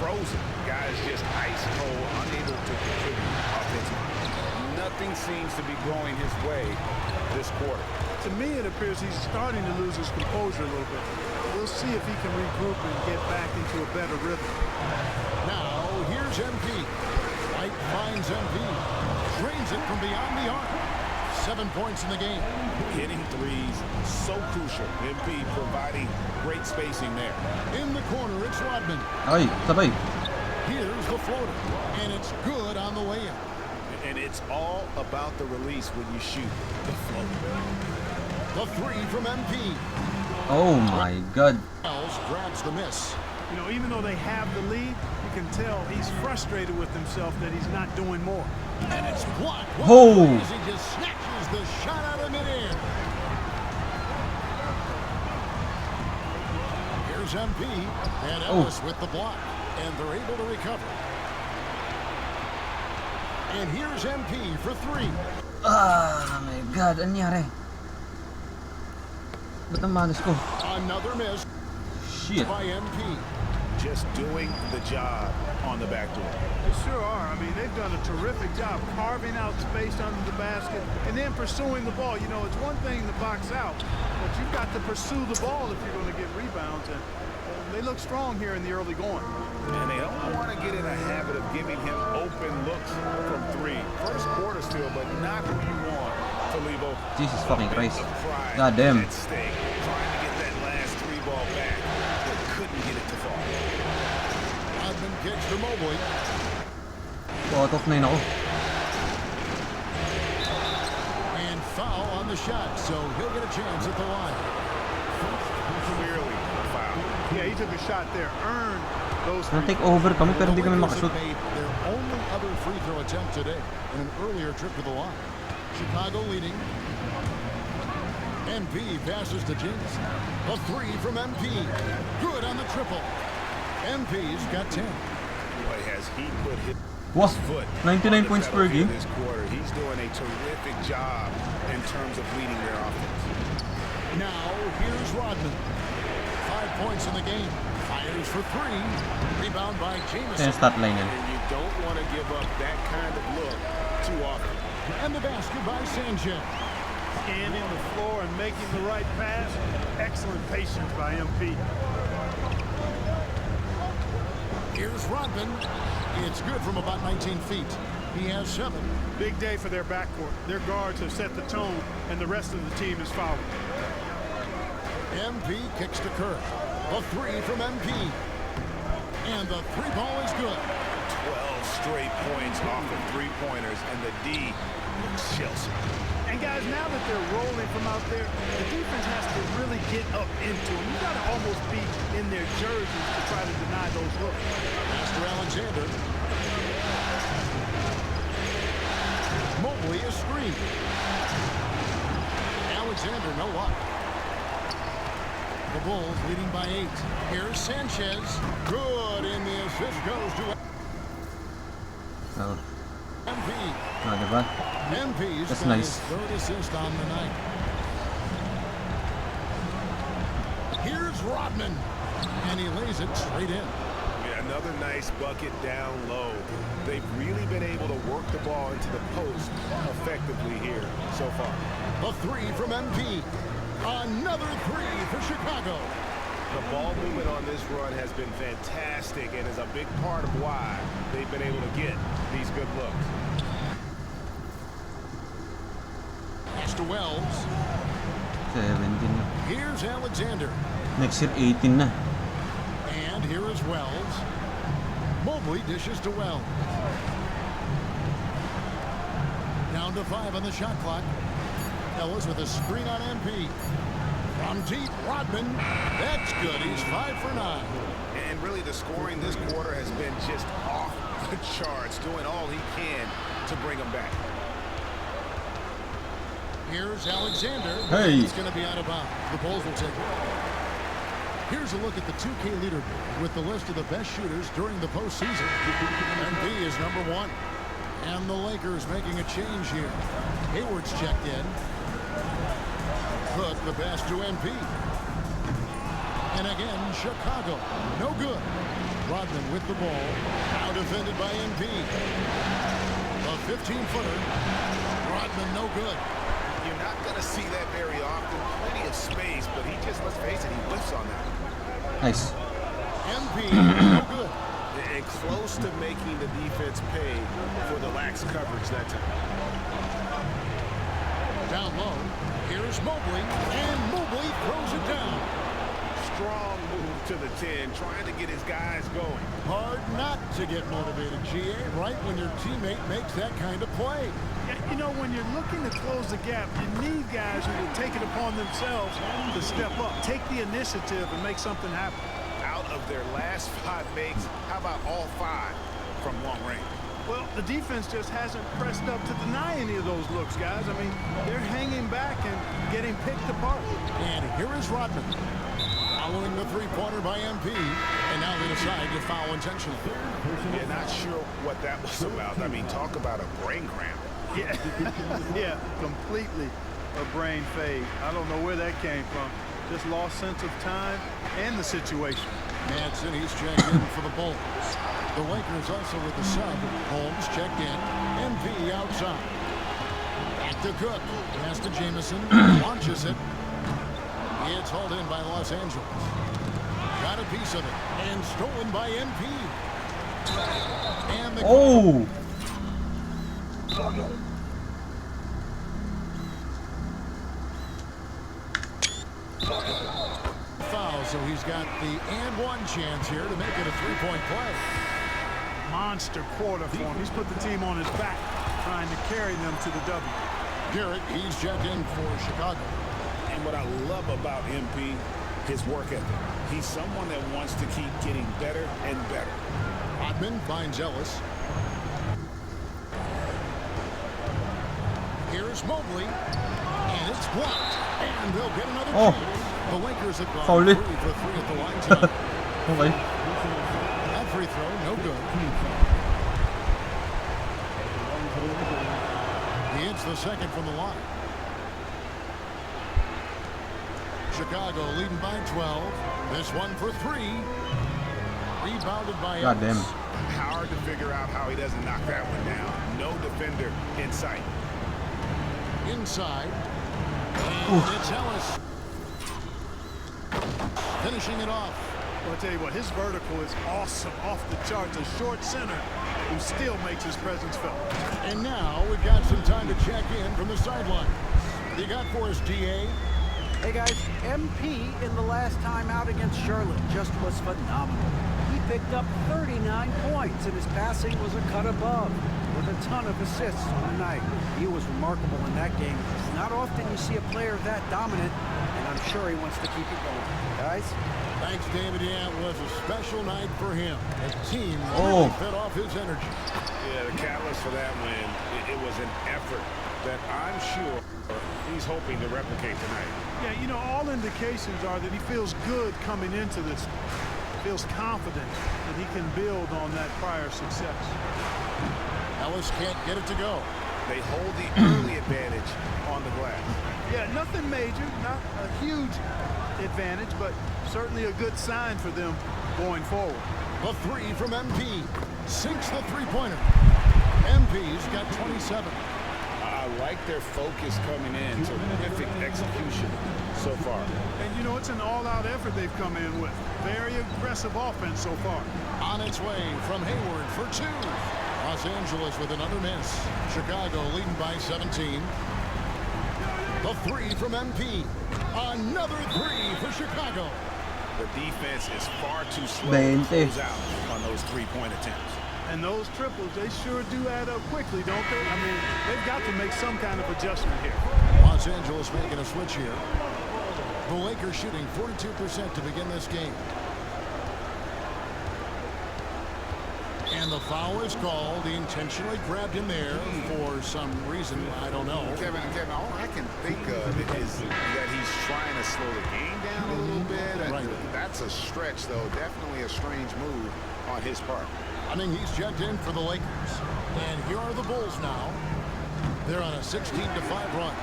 Frozen. Guys just ice cold, unable to contribute offensively. Nothing seems to be going his way this quarter. To me, it appears he's starting to lose his composure a little bit. We'll see if he can regroup and get back into a better rhythm. Now, here's MP. White finds MP. Drains it from beyond the arc. 7 points in the game. Hitting threes, so crucial. MP providing great spacing there. In the corner, it's Rodman. Ay, sabay. Here's the floater, and it's good on the way in. And it's all about the release when you shoot the floater. The 3 from MP. Oh my God. Wells grabs the miss. You know, even though they have the lead, you can tell he's frustrated with himself that he's not doing more. And it's blocked. Oh! He just snatches the shot out of midair. Here's MP and Ellis with the block, and they're able to recover. And here's MP for 3. Ah, my God, anyari? Ba't ang malas ko? Another miss Shit. by MP. Just doing the job on the back door. They sure are. I mean, they've done a terrific job carving out space under the basket and then pursuing the ball. You know, it's one thing to box out, but you've got to pursue the ball if you're going to get rebounds. And they look strong here in the early going. And they don't want to get in a habit of giving him open looks from three. First quarter still, but not who you want to leave open. Jesus fucking Christ. God damn. At stake, trying to get that last three ball back, but couldn't get it to fall. Rodman kicks to Mobley. Caught off na yun ako. And foul on the shot, so he'll get a chance at the line. Clearly a foul. Yeah, he took a shot there, earned those three. Na-take over kami pero hindi kami The Lakers makashoot. have made their only other free throw attempt today in an earlier trip to the line. Chicago leading. MP passes to Jinx. A three from MP. Good on the triple. MP's got 10. Boy, has he put his Wow, foot 99 on the points pedal per here game. this quarter. He's doing a terrific job in terms of leading their offense. Now, here's Rodman. 5 points in the game. Fires for three. Rebound by Kaya Jameson. stat line yan. And you don't want to give up that kind of look too often. And the basket by Sanchez. Scanning the floor and making the right pass. Excellent patience by MP. Here's Rodman. It's good from about 19 feet. He has 7. Big day for their backcourt. Their guards have set the tone, and the rest of the team is following. MP kicks to Kerr. A three from MP. And the three ball is good. 12 straight points off of three-pointers, and the D looks Chelsea. And guys, now that they're rolling from out there, the defense has to really get up into them. You got to almost be in their jerseys to try to deny those looks. Master Alexander. Mobley a screen. Alexander no luck. The Bulls leading by 8. Here's Sanchez. Good, and the assist goes to Oh. MP. Ah, diba? MP's That's got nice. his third assist on the night. Here's Rodman. And he lays it straight in. Yeah, another nice bucket down low. They've really been able to work the ball into the post effectively here so far. A three from MP. Another three for Chicago. The ball movement on this run has been fantastic and is a big part of why they've been able to get these good looks. Pass to Wells. 17 na. Here's Alexander. Next year 18 na. And here is Wells. Mobley dishes to Wells. Down to 5 on the shot clock. Ellis with a screen on MP. From deep, Rodman. That's good. He's 5 for 9. And really the scoring this quarter has been just off the charts, doing all he can to bring them back. Here's Alexander. Hey. It's going to be out of bounds. The Bulls will take it. Here's a look at the 2K leaderboard with the list of the best shooters during the postseason. MP is number 1. And the Lakers making a change here. Hayward's checked in. Cook the pass to MP. And again, Chicago. No good. Rodman with the ball. Now defended by MP. A 15-footer. Rodman no good. You're not going to see that very often. Plenty of space, but he just, let's face it, he whiffs on that. Nice. MP no good. And close to making the defense pay for the lax coverage that time. Down low. Here's Mobley. And Mobley throws it down. Strong move to the 10, trying to get his guys going. Hard not to get motivated, GA, right when your teammate makes that kind of play. You know, when you're looking to close the gap, you need guys who will take it upon themselves to step up, take the initiative, and make something happen. Out of their last 5 makes, how about all 5 from long range? Well, the defense just hasn't pressed up to deny any of those looks, guys. I mean, they're hanging back and getting picked apart. And here is Rodman. Following the three-pointer by MP. And now they decide to foul intentionally. Yeah, not sure what that was about. I mean, talk about a brain cramp. Yeah, yeah, completely a brain fade. I don't know where that came from. Just lost sense of time and the situation. Manson, he's checked in for the Bulls. The Lakers also with the sub. Holmes checked in. MP outside. Back to Cook. Pass to Jamison. Launches it. It's hauled in by Los Angeles. Got a piece of it. And stolen by MP. And the foul, so he's got the and one chance here to make it a three-point play. Monster quarter for him. He's put the team on his back, trying to carry them to the W. Garrett, he's checked in for Chicago. And what I love about MP, his work ethic. He's someone that wants to keep getting better and better. Hodman finds Ellis. Here's Mobley. And it's blocked. And they'll get another chance. The Lakers have gone 3 for 3 at the line tonight. Okay. That free throw, no good. He hits the second from the line. Chicago leading by 12. This one for 3. Rebounded by God damn. Hard to figure out how he doesn't knock that one down. No defender in sight. Inside. And it's Ellis. Finishing it off. Well, I'll tell you what, his vertical is awesome, off the charts. A short center who still makes his presence felt. And now we've got some time to check in from the sideline. You got for us, DA? Hey guys, MP in the last time out against Charlotte just was phenomenal. He picked up 39 points and his passing was a cut above with a ton of assists on the night. He was remarkable in that game. It's not often you see a player that dominant, and I'm sure he wants to keep it going. Guys? Thanks, David. Yeah, it was a special night for him. The team really fed off his energy. Yeah, the catalyst for that win, it was an effort that I'm sure he's hoping to replicate tonight. Yeah, you know, all indications are that he feels good coming into this. Feels confident that he can build on that prior success. Ellis can't get it to go. They hold the early advantage on the glass. Yeah, nothing major, not a huge advantage, but certainly a good sign for them going forward. The 3 from MP. Sinks the three-pointer. MP's got 27. I like their focus coming in. Terrific execution so far. And you know, it's an all-out effort they've come in with. Very aggressive offense so far. On its way from Hayward for 2. Los Angeles with another miss. Chicago leading by 17. The 3 from MP. Another 3 for Chicago. The defense is far too slow to close out on those three-point attempts. And those triples, they sure do add up quickly, don't they? I mean, they've got to make some kind of adjustment here. Los Angeles making a switch here. The Lakers shooting 42% to begin this game. And the foul is called. He intentionally grabbed him there for some reason. I don't know. Kevin, all I can think of is that he's trying to slow the game down a little bit. Right. That's a stretch, though. Definitely a strange move on his part. I mean, he's checked in for the Lakers. And here are the Bulls now. They're on a 16-5 run.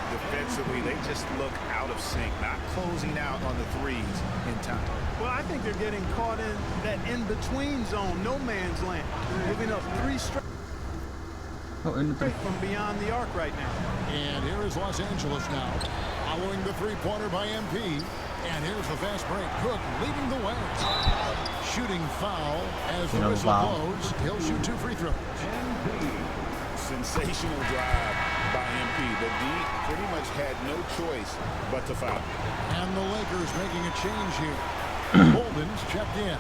Defensively, they just look out of sync, not closing out on the threes in time. Well, I think they're getting caught in that in-between zone, no man's land. Giving up 3 straight from beyond the arc right now. And here is Los Angeles now, following the three-pointer by MP. And here's the fast break. Cook leading the way. Shooting foul as the whistle blows. He'll shoot 2 free throws. Sensational drive by MP. The D pretty much had no choice but to foul. And the Lakers making a change here. Bolden's checked in.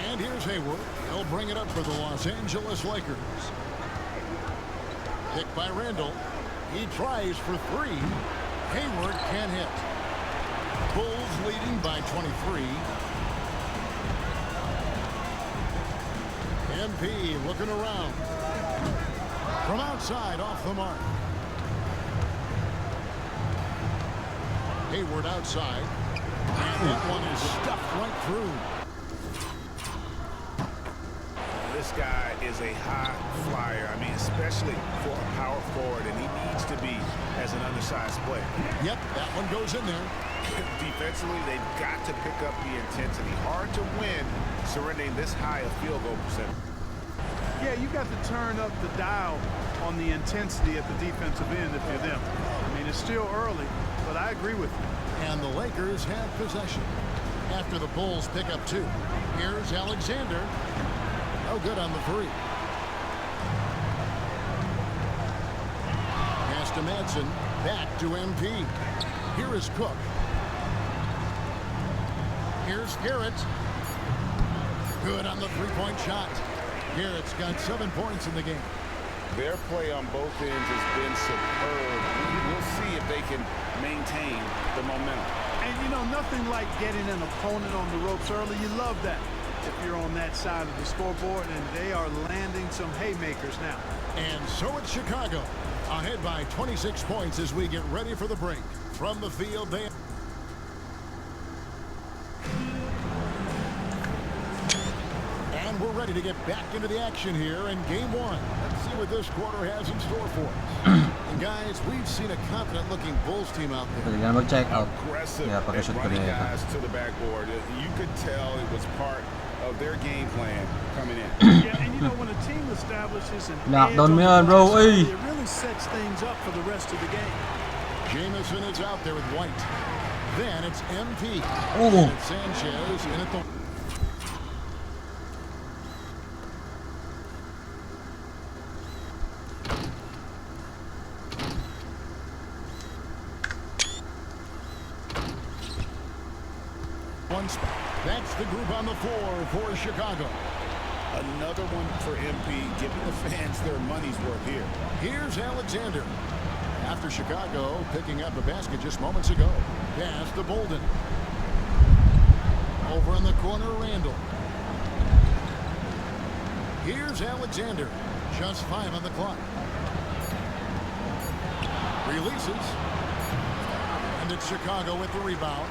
And here's Hayward. He'll bring it up for the Los Angeles Lakers. Picked by Randall. He tries for 3. Hayward can't hit. Bulls leading by 23. MP looking around. From outside, off the mark. Hayward outside. And that one is stuffed right through. This This guy is a high flyer. I mean, especially for a power forward, and he needs to be as an undersized player. Yep, that one goes in there. Defensively, they've got to pick up the intensity. Hard to win surrendering this high a field goal percentage. Yeah, you got to turn up the dial on the intensity at the defensive end if you're them. I mean, it's still early, but I agree with you. And the Lakers have possession after the Bulls pick up 2. Here's Alexander. No good on the 3. Pass to Madsen. Back to MP. Here is Cook. Here's Garrett. Good on the 3-point shot. Garrett's got 7 points in the game. Their play on both ends has been superb. We'll see if they can maintain the momentum. And, you know, nothing like getting an opponent on the ropes early. You love that if you're on that side of the scoreboard, and they are landing some haymakers now. And so it's Chicago, ahead by 26 points as we get ready for the break. From the field, they... And we're ready to get back into the action here in Game 1. Let's see what this quarter has in store for us. And guys, we've seen a confident-looking Bulls team out there. Pwede ka na mag-check out. Aggressive Yeah, at pakishoot ko running na guys to the backboard. You could tell it was part of their game plan coming in. Yeah, and you know, when a team establishes an Lockdown edge mo on yan, the bro. glass Ay. early, it really sets things up for the rest of the game. Jamison is out there with White. Then it's MP. Oh. And it's Sanchez in at the... One spot. That's the group on the floor for Chicago. Another one for MP, giving the fans their money's worth here. Here's Alexander. After Chicago picking up a basket just moments ago. Pass to Bolden. Over in the corner, Randall. Here's Alexander. Just 5 on the clock. Releases. And it's Chicago with the rebound.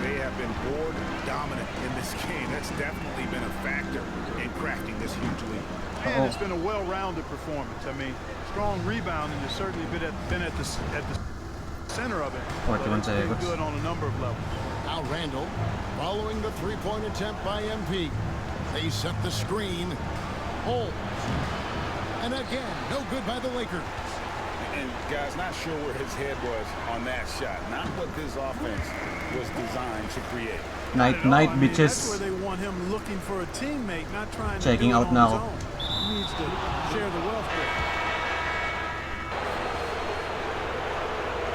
They have been board dominant in this game. That's definitely been a factor in crafting this huge lead. And it's been a well-rounded performance. I mean, strong rebounding has certainly been at the center of it. 41 But it's been seconds. good on a number of levels. Now Randall following the 3-point attempt by MP. They set the screen. Holmes. And again, no good by the Lakers. And guys, not sure where his head was on that shot. Not what this offense was designed to create. Night, I mean, bitches. that's where they want him looking for a teammate, not trying Checking to do out it on now. his own. He needs to share the wealth there.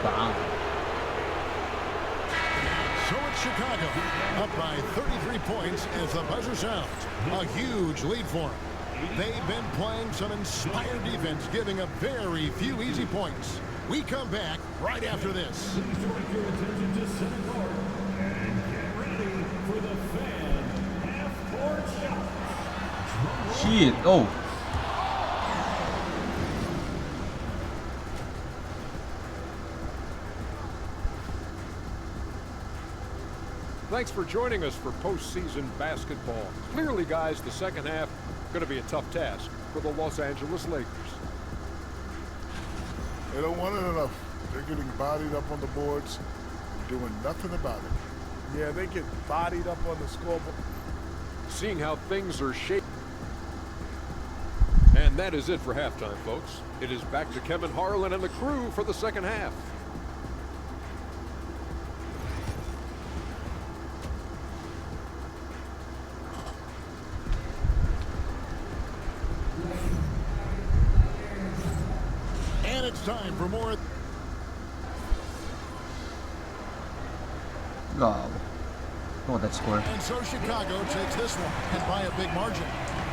Bang. So it's Chicago, up by 33 points as the buzzer sounds. A huge lead for them. They've been playing some inspired defense, giving up very few easy points. We come back right after this. Shit. Oh. Thanks for joining us for postseason basketball. Clearly, guys, the second half going to be a tough task for the Los Angeles Lakers. They don't want it enough. They're getting bodied up on the boards, doing nothing about it. Yeah, they get bodied up on the scoreboard. Seeing how things are shaping. And that is it for halftime, folks. It is back to Kevin Harlan and the crew for the second half. And it's time for more. Go. Oh, that score. And so Chicago takes this one, and by a big margin.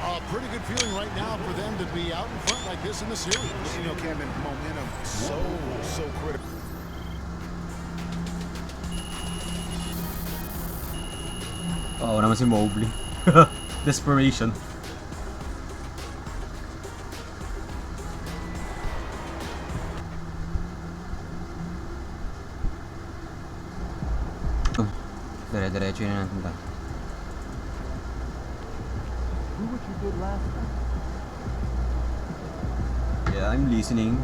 A pretty good feeling right now for them to be out in front like this in the series. You know, Kevin, momentum so critical. Oo naman si Mobley. Desperation. Dire-diretso yun natin ba? Do what you did last night. Yeah, I'm listening.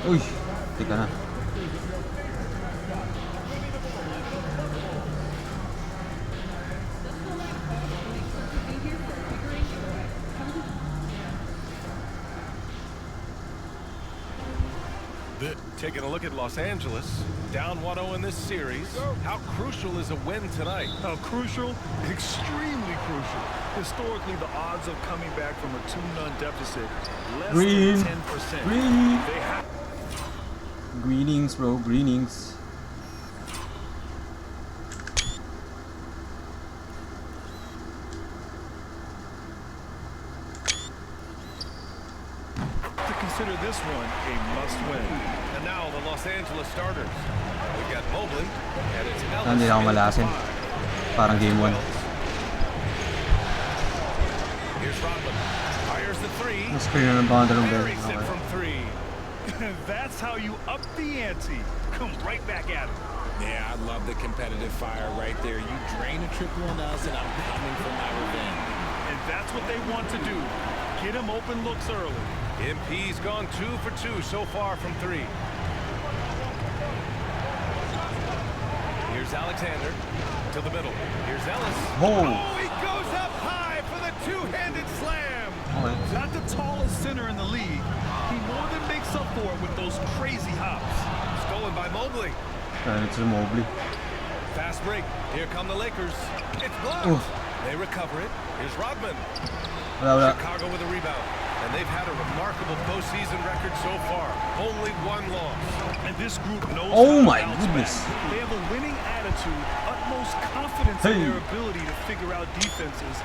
Uy, teka na. Taking a look at Los Angeles, down 1-0 in this series. How crucial is a win tonight? How crucial? Extremely crucial. Historically, the odds of coming back from a 2-0 deficit less Green. than 10%. Green. They have Greenings, bro. Greenings. to consider this one a must-win. And now the Los Angeles starters. We've got Mobley, and it's Ellis. Hindi na ako malasin. Parang game 1. Here's Rodman. Fires the three. Mas clear na ng boundary ng Buries bell. it from three. That's how you up the ante. Come right back at it. Yeah, I love the competitive fire right there. You drain a triple on us, and I'm coming for my revenge. And that's what they want to do. Get him open looks early. MP's gone 2 for 2 so far from three. Here's Alexander to the middle. Here's Ellis. Oh. He goes up high for the two-handed slam. Okay. Not the tallest center in the league. He more than makes up for it with those crazy hops. Stolen by Mobley. It's a Mobley. Fast break. Here come the Lakers. It's blocked. Oof. They recover it. Here's Rodman. Wala. Chicago with a rebound. And they've had a remarkable postseason record so far. Only one loss. And this group knows Oh how to my bounce goodness. back. They have a winning attitude, utmost confidence in their ability to figure out defenses.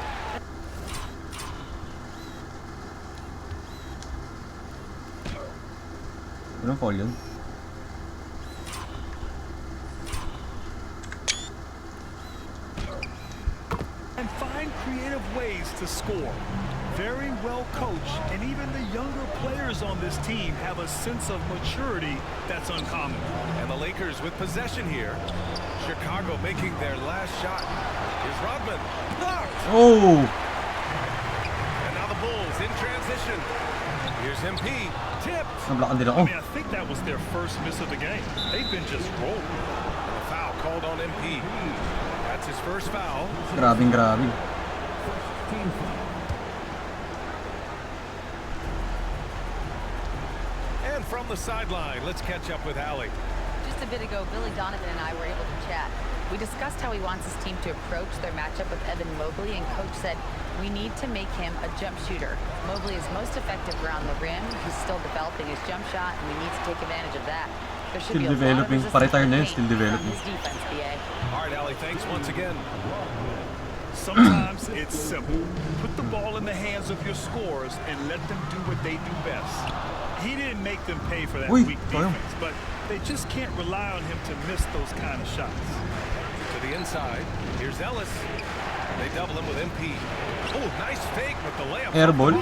Anong foul yun? And find creative ways to score. Very well coached, and even the younger players on this team have a sense of maturity that's uncommon. And the Lakers with possession here. Chicago making their last shot. Here's Rodman. Blocked. Oh! And now the Bulls in transition. Here's MP. Tipped. Nablokan din ako. I mean, I think that was their first miss of the game. They've been just rolling. And a foul called on MP. That's his first foul. Grabing grabe. And from the sideline, let's catch up with Allie. Just a bit ago, Billy Donovan and I were able to chat. We discussed how he wants his team to approach their matchup with Evan Mobley, and Coach said, we need to make him a jump shooter. Mobley is most effective around the rim. He's still developing his jump shot, and we need to take advantage of that. There should Still be a lot of developing. resistance Pa-retire na yun, from still his developing. defense, BA. All right, Allie, thanks once again. Sometimes it's simple. Put the ball in the hands of your scorers and let them do what they do best. He didn't make them pay for that weak defense, but they just can't rely on him to miss those kind of shots. To the inside, here's Ellis. They double him with MP. Oh, nice fake with the layup. Airball.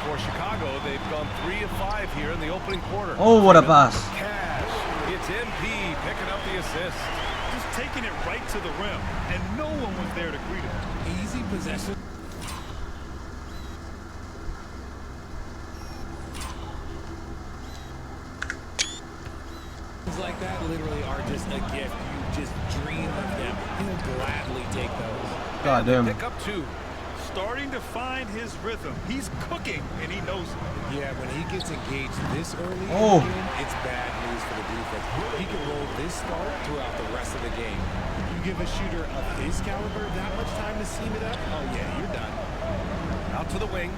For Chicago, they've gone 3 of 5 here in the opening quarter. Oh, what a pass. Cash. It's MP picking up the assist. Just taking it right to the rim, and no one was there to greet him. Easy possession. Like that literally are just a gift. You just dream of them. He'll gladly take those. God damn. Pick up 2. starting to find his rhythm. He's cooking, and he knows it. Yeah, when he gets engaged this early in the game, it's bad news for the defense. He can roll this start throughout the rest of the game. You give a shooter of his caliber that much time to seam it up, oh yeah, you're done. Out to the wing.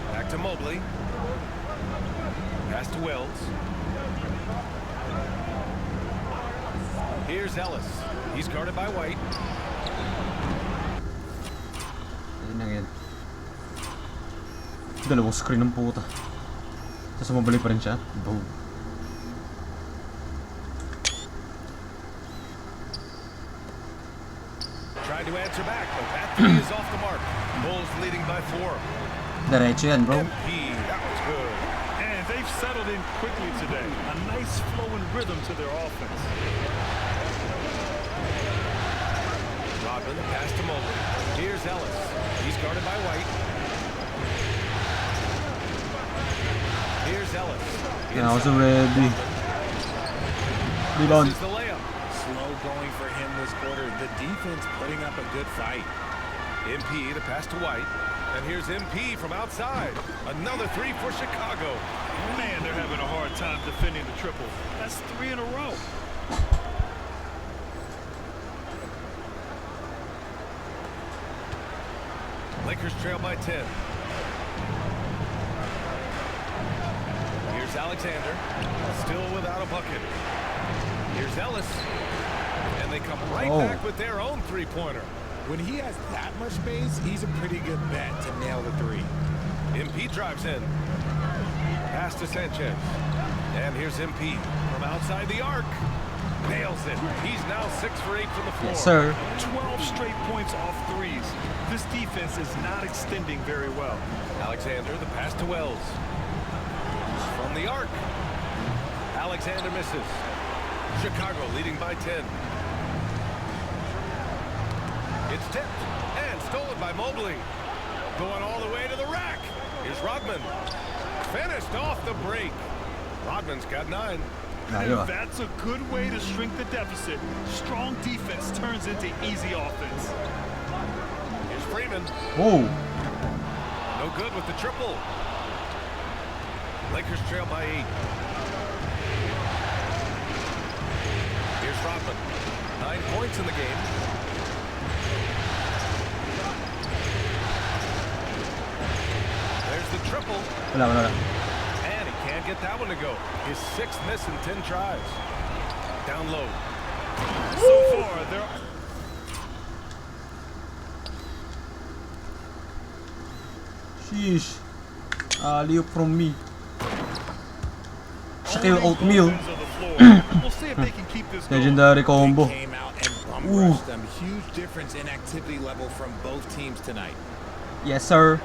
Back to Mobley. Pass to Wells. Here's Ellis. He's guarded by White. Ayun na yan. Dalawang screen ng puta. Tapos mabalik pa rin siya. Boom. Tried to answer back, but that three is off the mark. Bulls leading by 4. Diretso yan, bro. MP, that was good. And they've settled in quickly today. A nice flow and rhythm to their offense. Rodman, pass to Mobley. Here's Ellis. He's guarded by White. Here's Ellis. Yeah, I was ready. Rebound. This is the layup. Slow going for him this quarter. The defense putting up a good fight. MP to pass to White. And here's MP from outside. Another three for Chicago. Man, they're having a hard time defending the triple. That's 3 in a row. Lakers trail by 10. Here's Alexander. Still without a bucket. Here's Ellis. And they come right back with their own three-pointer. When he has that much space, he's a pretty good bet to nail the three. MP drives in. Pass to Sanchez. And here's MP from outside the arc. Nails it. He's now 6 for 8 from the floor. Yes, sir. 12 straight points off threes. This defense is not extending very well. Alexander, the pass to Wells. From the arc. Alexander misses. Chicago leading by 10. It's tipped and stolen by Mobley. Going all the way to the rack. Here's Rodman. Finished off the break. Rodman's got 9. That's a good way to shrink the deficit. Strong defense turns into easy offense. Here's Freeman. Whoa. No good with the triple. Lakers trail by 8. Here's Rodman. 9 points in the game. There's the triple. Wala. And he can't get that one to go. His 6th miss in 10 tries. Down low. So far, they're... Sheesh. Alley-oop from me. Shaquille oatmeal. Legendary combo. Ooh. Huge difference in activity level from both teams tonight. Yes, sir.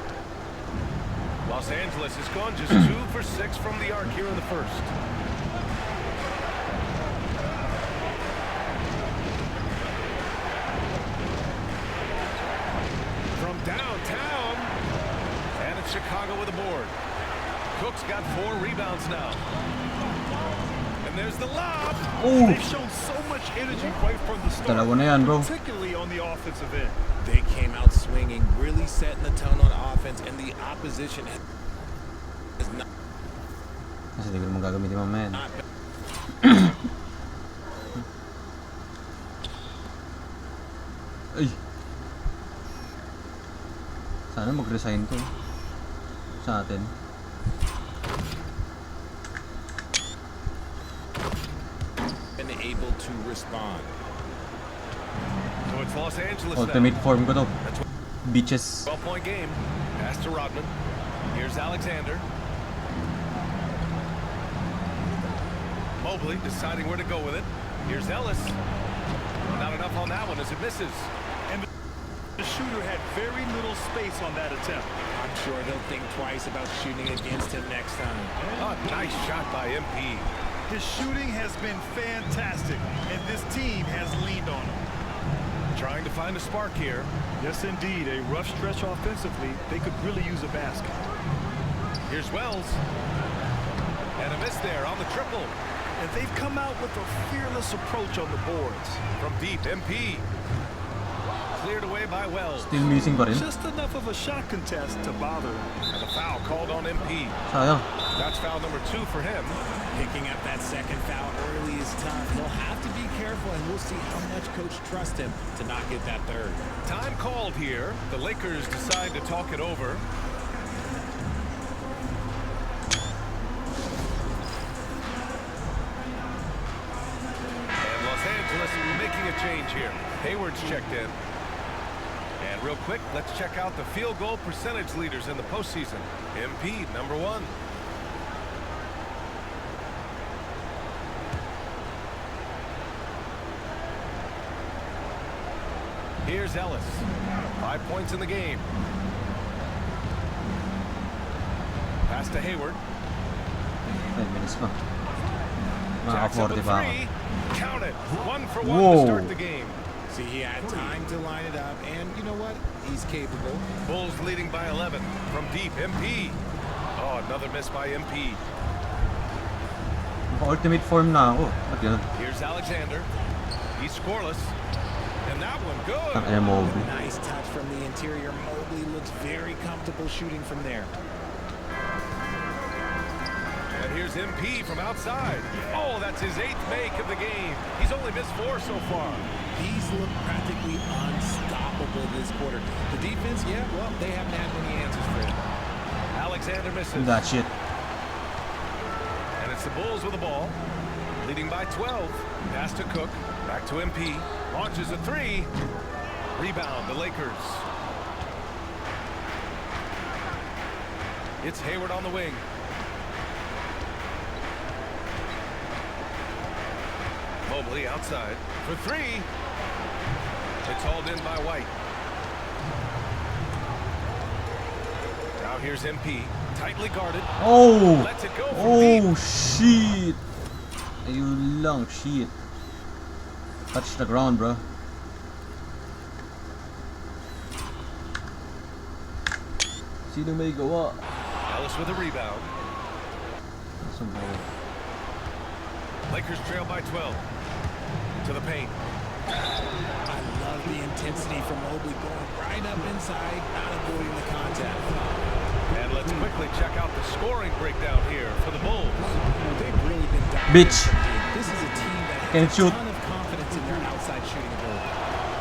Los Angeles has gone just 2 for 6 from the arc here in the first. From downtown, and it's Chicago with a board. Cook's got 4 rebounds now. And there's the lob. Ooh. They've shown so much energy right from the start, Dalawa na yan, bro. particularly on the offensive end. They came out swinging, really setting the tone on offense, and the opposition is not. Kasi di ko naman gagamitin mamaya. Ay. Sana mag-resign to sa atin. Been able to respond. So it's Los Angeles Ultimate now. form ko to. Bitches. 12-point game. Pass to Rodman. Here's Alexander. Mobley deciding where to go with it. Here's Ellis. Not enough on that one as it misses. And the shooter had very little space on that attempt. I'm sure they'll think twice about shooting against him next time. A nice shot by MP. His shooting has been fantastic, and this team has leaned on him. Trying to find a spark here. Yes, indeed. A rough stretch offensively. They could really use a basket. Here's Wells. And a miss there on the triple. And they've come out with a fearless approach on the boards. From deep, MP. Cleared away by Wells. Still missing pa rin. Just enough of a shot contest to bother him. And the foul called on MP. Sayang. That's foul number 2 for him. Picking up that second foul early is tough. He'll have to be careful, and we'll see how much coach trusts him to not get that third. Time called here. The Lakers decide to talk it over. And Los Angeles making a change here. Hayward's checked in. And real quick, let's check out the field goal percentage leaders in the postseason. MP, number 1. Here's Ellis. 5 points in the game. Pass to Hayward. 5 minutes pa. Jackson with 40 pa ako. 3. Count it. 1 for 1 Whoa. to start the game. See, he had time to line it up, and you know what? He's capable. Bulls leading by 11 from deep. MP. Oh, another miss by MP. Ultimate form na ako. Ba't yun? Here's Alexander. He's scoreless. And that one good. Nice touch from the interior. Mobley looks very comfortable shooting from there. And here's MP from outside. Oh, that's his 8th make of the game. He's only missed 4 so far. He's looked practically unstoppable this quarter. The defense, yeah, well, they haven't had many answers for him. Alexander misses. That shit. And it's the Bulls with the ball. Leading by 12. Pass to Cook. Back to MP. Launches a 3. Rebound, the Lakers. It's Hayward on the wing. Mobley outside for 3. It's hauled in by White. Now here's MP. Tightly guarded. Oh! Lets it go from Oh, deep. shit! Ayun lang, shit. Touch the ground, bro. Sino may gawa? Ellis with a rebound. Nasa ball. Lakers trail by 12. To the paint. I love the intensity from Mobley going right up inside, not avoiding the contact. And let's quickly check out the scoring breakdown here for the Bulls. They've really been dominating. Bitch. This is a team that Can't has shoot. a ton of confidence in their outside shooting ability.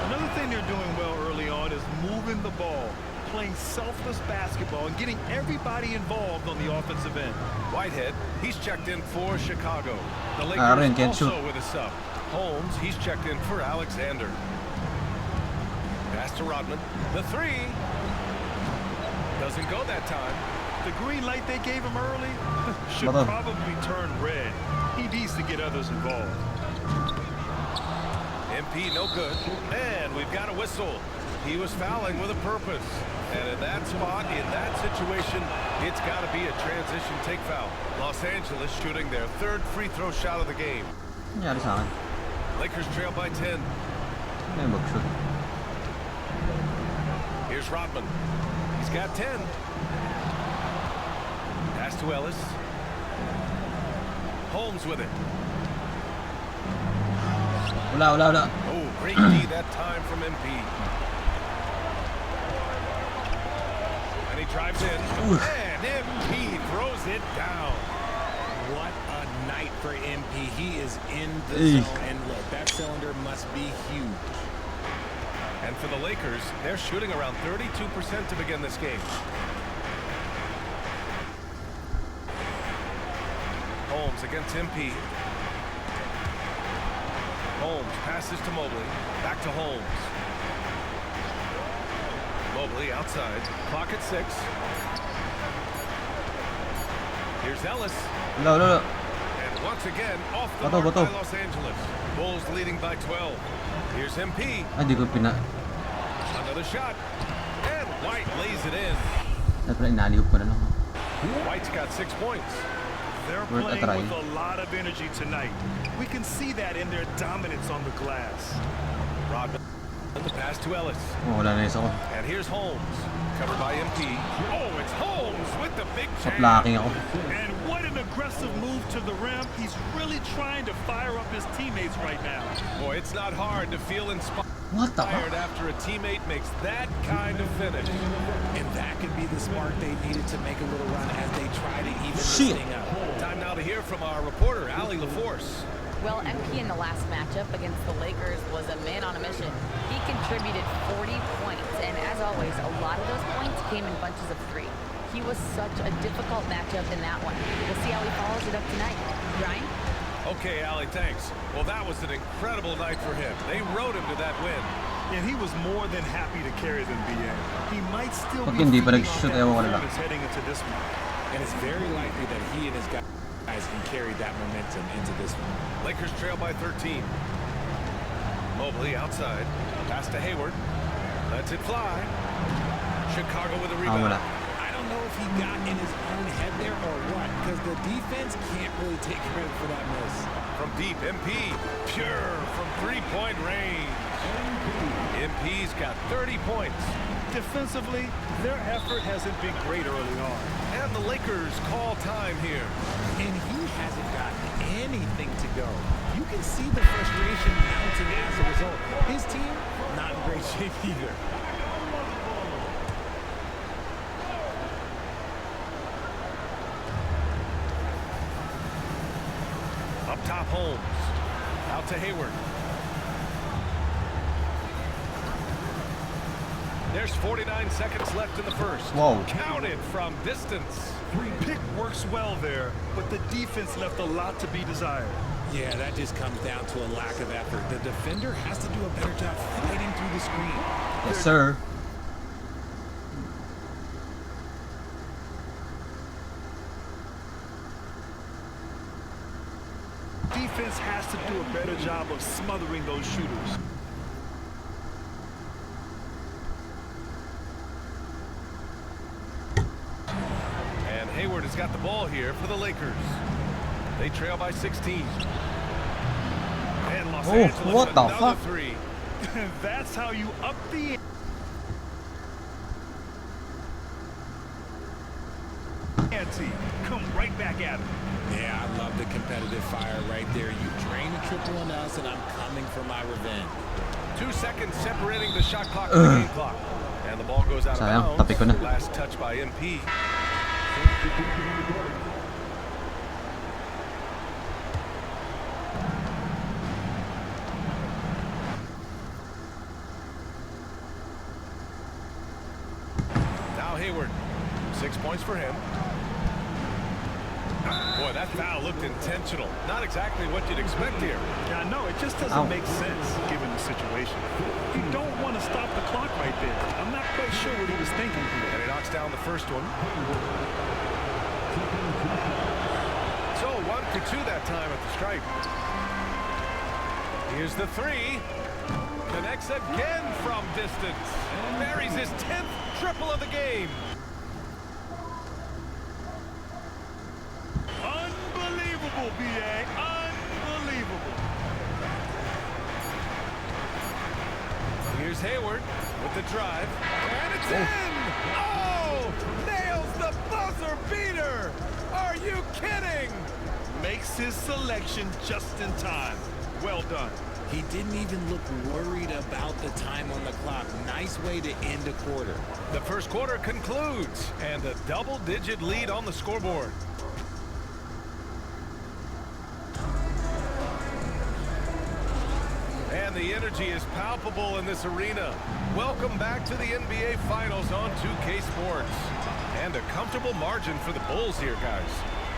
Another thing they're doing well early on is moving the ball, playing selfless basketball, and getting everybody involved on the offensive end. Whitehead, he's checked in for Chicago. The Aaron Lakers can't also shoot. with a sub. Holmes, he's checked in for Alexander. Pass to Rodman. The 3. Doesn't go that time. The green light they gave him early should Mother. probably turn red. He needs to get others involved. MP no good. And we've got a whistle. He was fouling with a purpose. And in that spot, in that situation, it's got to be a transition take foul. Los Angeles shooting their 3rd free throw shot of the game. Nangyari sa akin. Lakers trail by 10. May mag-shoot. Here's Rodman. He's got 10. Pass to Ellis. Holmes with it. Wala. Oh, great D that time from MP. And he drives in. And MP throws it down. What a night for MP. He is in the zone. And look, that cylinder must be huge. And for the Lakers, they're shooting around 32% to begin this game. Holmes against MP. Holmes passes to Mobley. Back to Holmes. Mobley outside. Clock at 6. Here's Ellis. Wala. And once again, off the Bato. mark by Los Angeles. Bulls leading by 12. Here's MP. Ay, di ko Another shot. And White lays it in. Dapat inaliw ko na lang. White's got 6 points. They're Worth a playing try. with a lot of energy tonight. We can see that in their dominance on the glass. Rodman. The pass to Ellis. Oh, wala na isa ko. And here's Holmes. Covered by MP. Oh, it's Holmes with the big Sa jam. blocking ako. And what an aggressive move to the rim. He's really trying to fire up his teammates right now. Boy, it's not hard to feel inspired. What the Fired after a teammate makes that kind of finish. And that could be the spark they needed to make a little run as they try to even this Shit. thing up. Time now to hear from our reporter, Allie LaForce. Well, MP in the last matchup against the Lakers was a man on a mission. He contributed 40 points, and as always, a lot of those points came in bunches of 3. He was such a difficult matchup in that one. We'll see how he follows it up tonight. Ryan? Okay, Allie, thanks. Well, that was an incredible night for him. They rode him to that win. And he was more than happy to carry them, BA. He might still Pag be hindi pa feeding nag-shoot, off that ewan ko na lang. performance heading into this one. And it's very likely that he and his guys can carry that momentum into this one. Lakers trail by 13. Mobley outside. Pass to Hayward. Lets it fly. Chicago with a rebound. Wala. I don't know if he got in his own head there or what, because the defense can't really take credit for that miss. From deep, MP. Pure from three-point range. MP's got 30 points. Defensively, their effort hasn't been great early on. And the Lakers call time here. And he hasn't gotten anything to go. You can see the frustration mounting as a result. His team, not in great shape either. Up top, Holmes. Out to Hayward. There's 49 seconds left in the first. Whoa. Counted from distance. Pick works well there, but the defense left a lot to be desired. Yeah, that just comes down to a lack of effort. The defender has to do a better job fighting through the screen. Yes, sir. Defense has to do a better job of smothering those shooters. And Hayward has got the ball here for the Lakers. They trail by 16. And Los Angeles what the another fuck? 3. That's how you up the ante. Come right back at him. Yeah, I love the competitive fire right there. You drain a triple on us, and I'm coming for my revenge. 2 seconds separating the shot clock from the game clock. And the ball goes out of Sayang, bounds. tapi ko na. Last touch by MP. Now Hayward. 6 points for him. Boy, that foul looked intentional. Not exactly what you'd expect here. Yeah, I know. It just doesn't make sense given the situation. You don't want to stop the clock right there. I'm not quite sure what he was thinking. And he knocks down the first one. So 1 for 2 that time at the stripe. Here's the 3. Connects again from distance. Buries his 10th triple of the game. Unbelievable, BA. Unbelievable. Here's Hayward with the drive. And it's in! Oh! Nails the buzzer beater! Are you kidding? Makes his selection just in time. Well done. He didn't even look worried about the time on the clock. Nice way to end a quarter. The first quarter concludes, and a double-digit lead on the scoreboard. And the energy is palpable in this arena. Welcome back to the NBA Finals on 2K Sports. And a comfortable margin for the Bulls here, guys.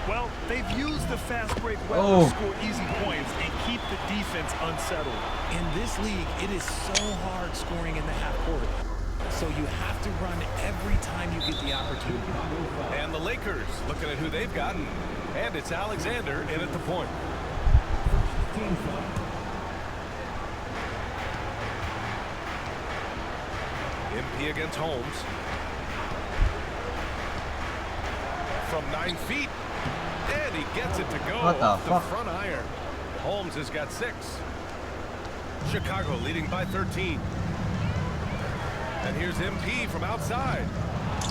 Well, they've used the fast break well to score easy points and keep the defense unsettled. In this league, it is so hard scoring in the half court. So you have to run every time you get the opportunity. And the Lakers looking at who they've gotten. And it's Alexander in at the point. MP against Holmes. From 9 feet. And he gets it to go off the front iron. Holmes has got 6. Chicago leading by 13. And here's MP from outside.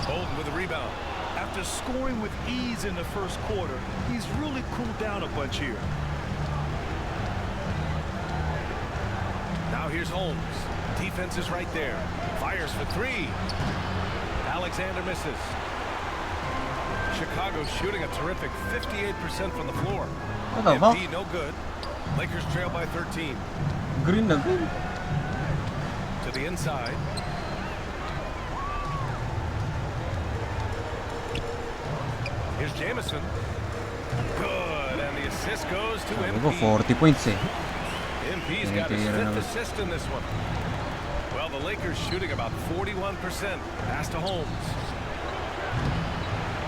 Bolden with a rebound. After scoring with ease in the first quarter, he's really cooled down a bunch here. Now here's Holmes. defense is right there. Fires for three. Alexander misses. Chicago shooting a terrific 58% from the floor. What the fuck? MP no good. Lakers trail by 13. Green na green. To the inside. Here's Jamison. Good, and the assist goes to Sabi ko, MP. 40 points eh. MP's got his fifth assist in this one. Well, the Lakers shooting about 41%. Pass to Holmes.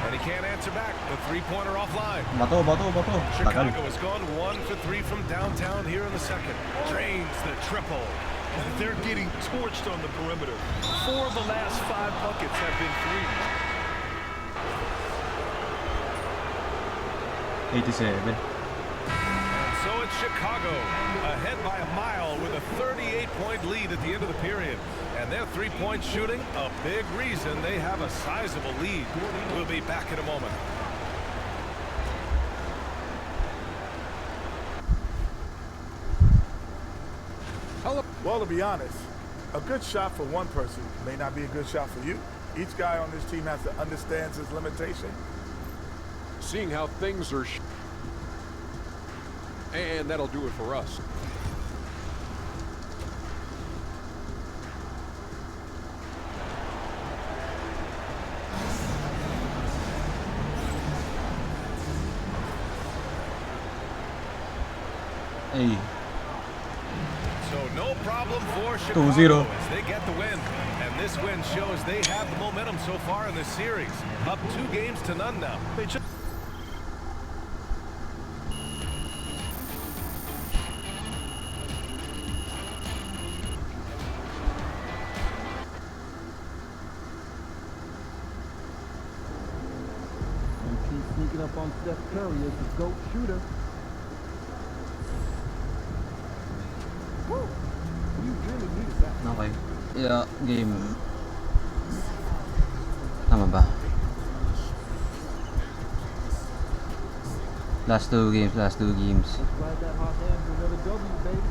And he can't answer back. The three-pointer offline. Bato. Chicago Tagal. has gone 1 for 3 from downtown here in the second. Drains the triple. They're getting torched on the perimeter. 4 of the last 5 buckets have been threes. 87. So it's Chicago ahead by a mile with a 38-point lead at the end of the period. And their three-point shooting, a big reason they have a sizable lead. We'll be back in a moment. Well, to be honest, a good shot for one person may not be a good shot for you. Each guy on this team has to understand his limitation. Seeing how things are, and that'll do it for us. Hey. So no problem for Chicago 2-0. as they get the win. And this win shows they have the momentum so far in this series. Up 2-0 now. They just Sneaking up on Steph Curry as the GOAT shooter. Woo! You really needed that. Okay. Yeah, game. Tama ba? Last two games. Let's ride that hot hand for another W, baby.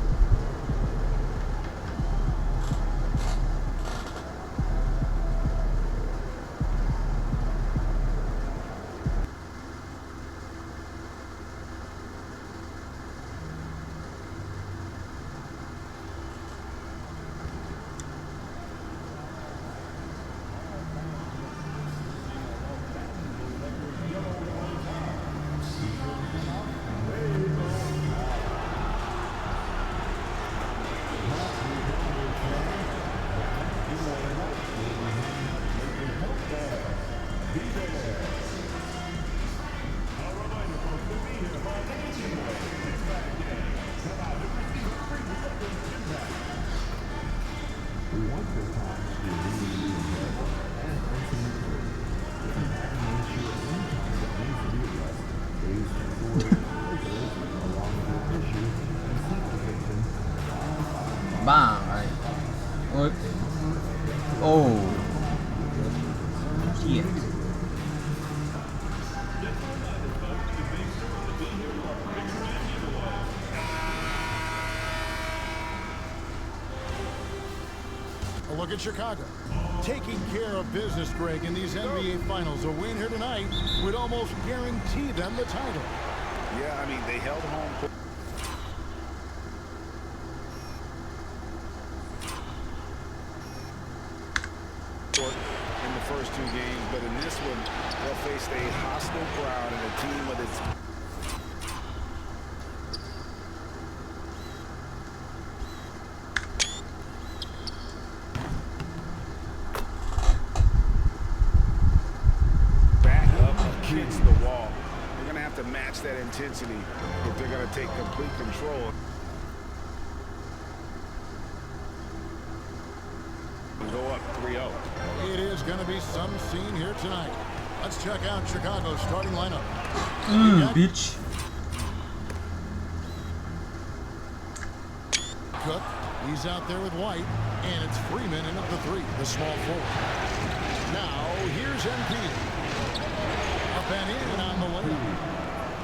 Bang! Ay. Oy. Oh. Shit. A look at Chicago. Taking care of business, Greg, in these NBA Finals. A win here tonight would almost guarantee them the title. Yeah, I mean, they held home. In the first 2 games, but in this one, they'll face a hostile crowd and a team with its back up against the wall. They're going to have to match that intensity if they're going to take complete control. And go up 3-0. It is going to be some scene here tonight. Let's check out Chicago's starting lineup. Bitch. Cook, he's out there with White, and it's Freeman in at the 3, the small forward. Now, here's MP. Up and in on the layup.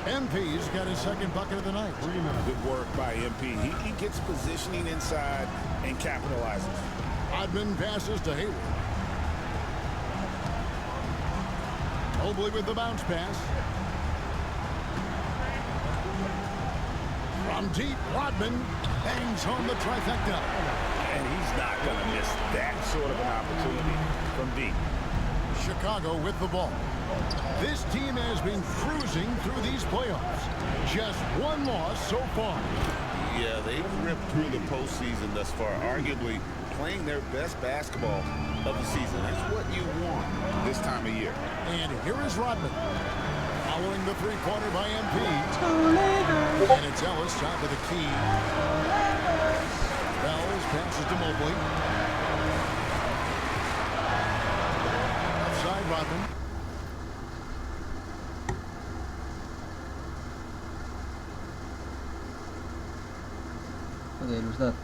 MP's got his second bucket of the night. Good work by MP. He gets positioning inside and capitalizes. Rodman passes to Hayward. Mobley with the bounce pass. From deep, Rodman bangs home the trifecta. And he's not going to miss that sort of an opportunity from deep. Chicago with the ball. This team has been cruising through these playoffs. Just one loss so far. Yeah, they've ripped through the postseason thus far, arguably playing their best basketball of the season. That's what you want this time of year. And here is Rodman. Following the three-pointer by MP. And it's Ellis top of the key. Bells passes to Mobley. Outside Rodman. What the hell was that?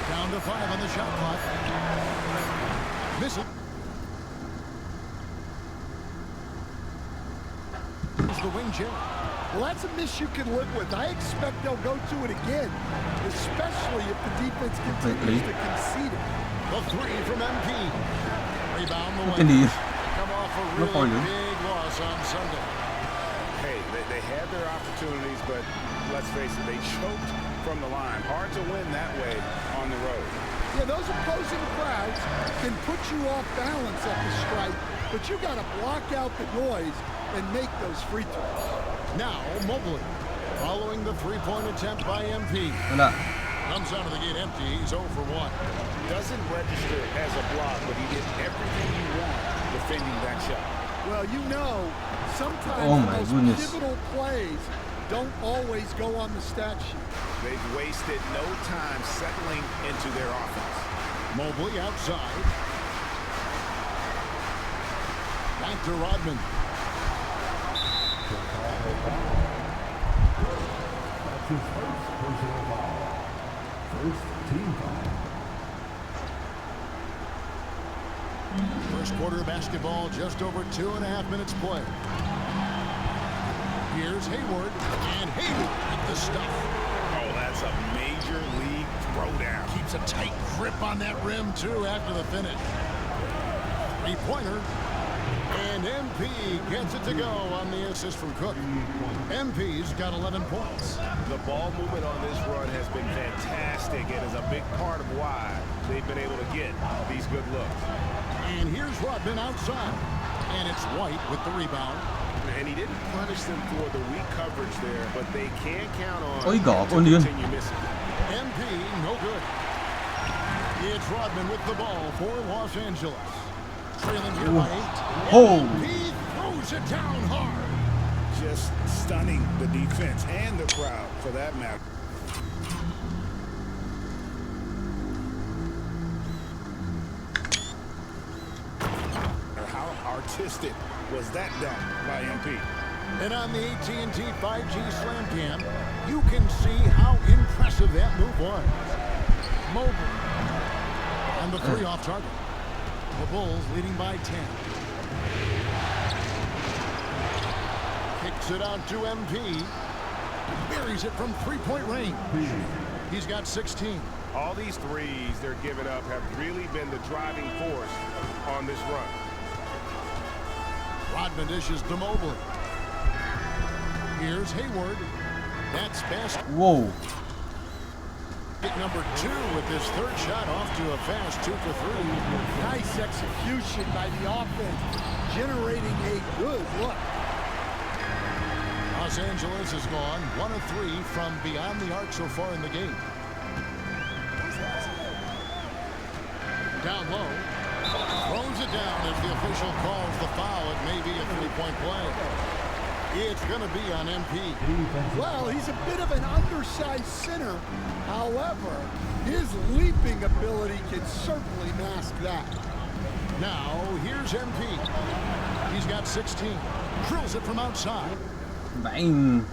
Down to 5 on the shot clock. Miss it. Is the wing chair. Well, that's a miss you can live with. I expect they'll go to it again, especially if the defense continues to concede it. The three from MP. Rebound the Can way. leave. Come off a No really problem. big loss on Sunday. Hey, they had their opportunities, but let's face it, they choked from the line. Hard to win that way on the road. Yeah, those opposing crowds can put you off balance at the stripe, but you got to block out the noise and make those free throws. Now, Mobley, following the three-point attempt by MP. Wala. Comes out of the gate empty. He's 0 for 1. Doesn't register as a block, but he did everything you want defending that shot. Well, you know, sometimes Oh my those goodness. pivotal plays don't always go on the stat sheet. They've wasted no time settling into their offense. Mobley outside. Back to Rodman. That's his first personal foul. First team foul. First quarter of basketball, just over 2.5 minutes play. Here's Hayward, and Hayward with the stuff. Oh, that's a major league throwdown. Keeps a tight grip on that rim, too, after the finish. Three-pointer. And MP gets it to go on the assist from Cook. MP's got 11 points. The ball movement on this run has been fantastic and is a big part of why they've been able to get these good looks. And here's Rodman outside. And it's White with the rebound. And he didn't punish them for the weak coverage there, but they can count on Oy, him gago, to ano yun? continue missing. MP, no good. It's Rodman with the ball for Los Angeles. Trailing here by 8. Oh. He throws it down hard. Just stunning the defense and the crowd, for that matter. How artistic was that dunk by MP? And on the AT&T 5G Slam Cam, you can see how impressive that move was. Mobley. And the three off target. The Bulls leading by 10. Kicks it out to MP. Buries it from three-point range. He's got 16. All these threes they're giving up have really been the driving force on this run. Rodman dishes to Mobley. Here's Hayward. That's best. Whoa. Number 2 with his third shot off to a fast 2 for 3. Nice execution by the offense, generating a good look. Los Angeles has gone 1 of 3 from beyond the arc so far in the game. Down low. Throws it down as the official calls the foul. It may be a 3-point play. It's going to be on MP. Well, he's a bit of an undersized center. However, his leaping ability can certainly mask that. Now, here's MP. He's got 16. Drills it from outside. Bang.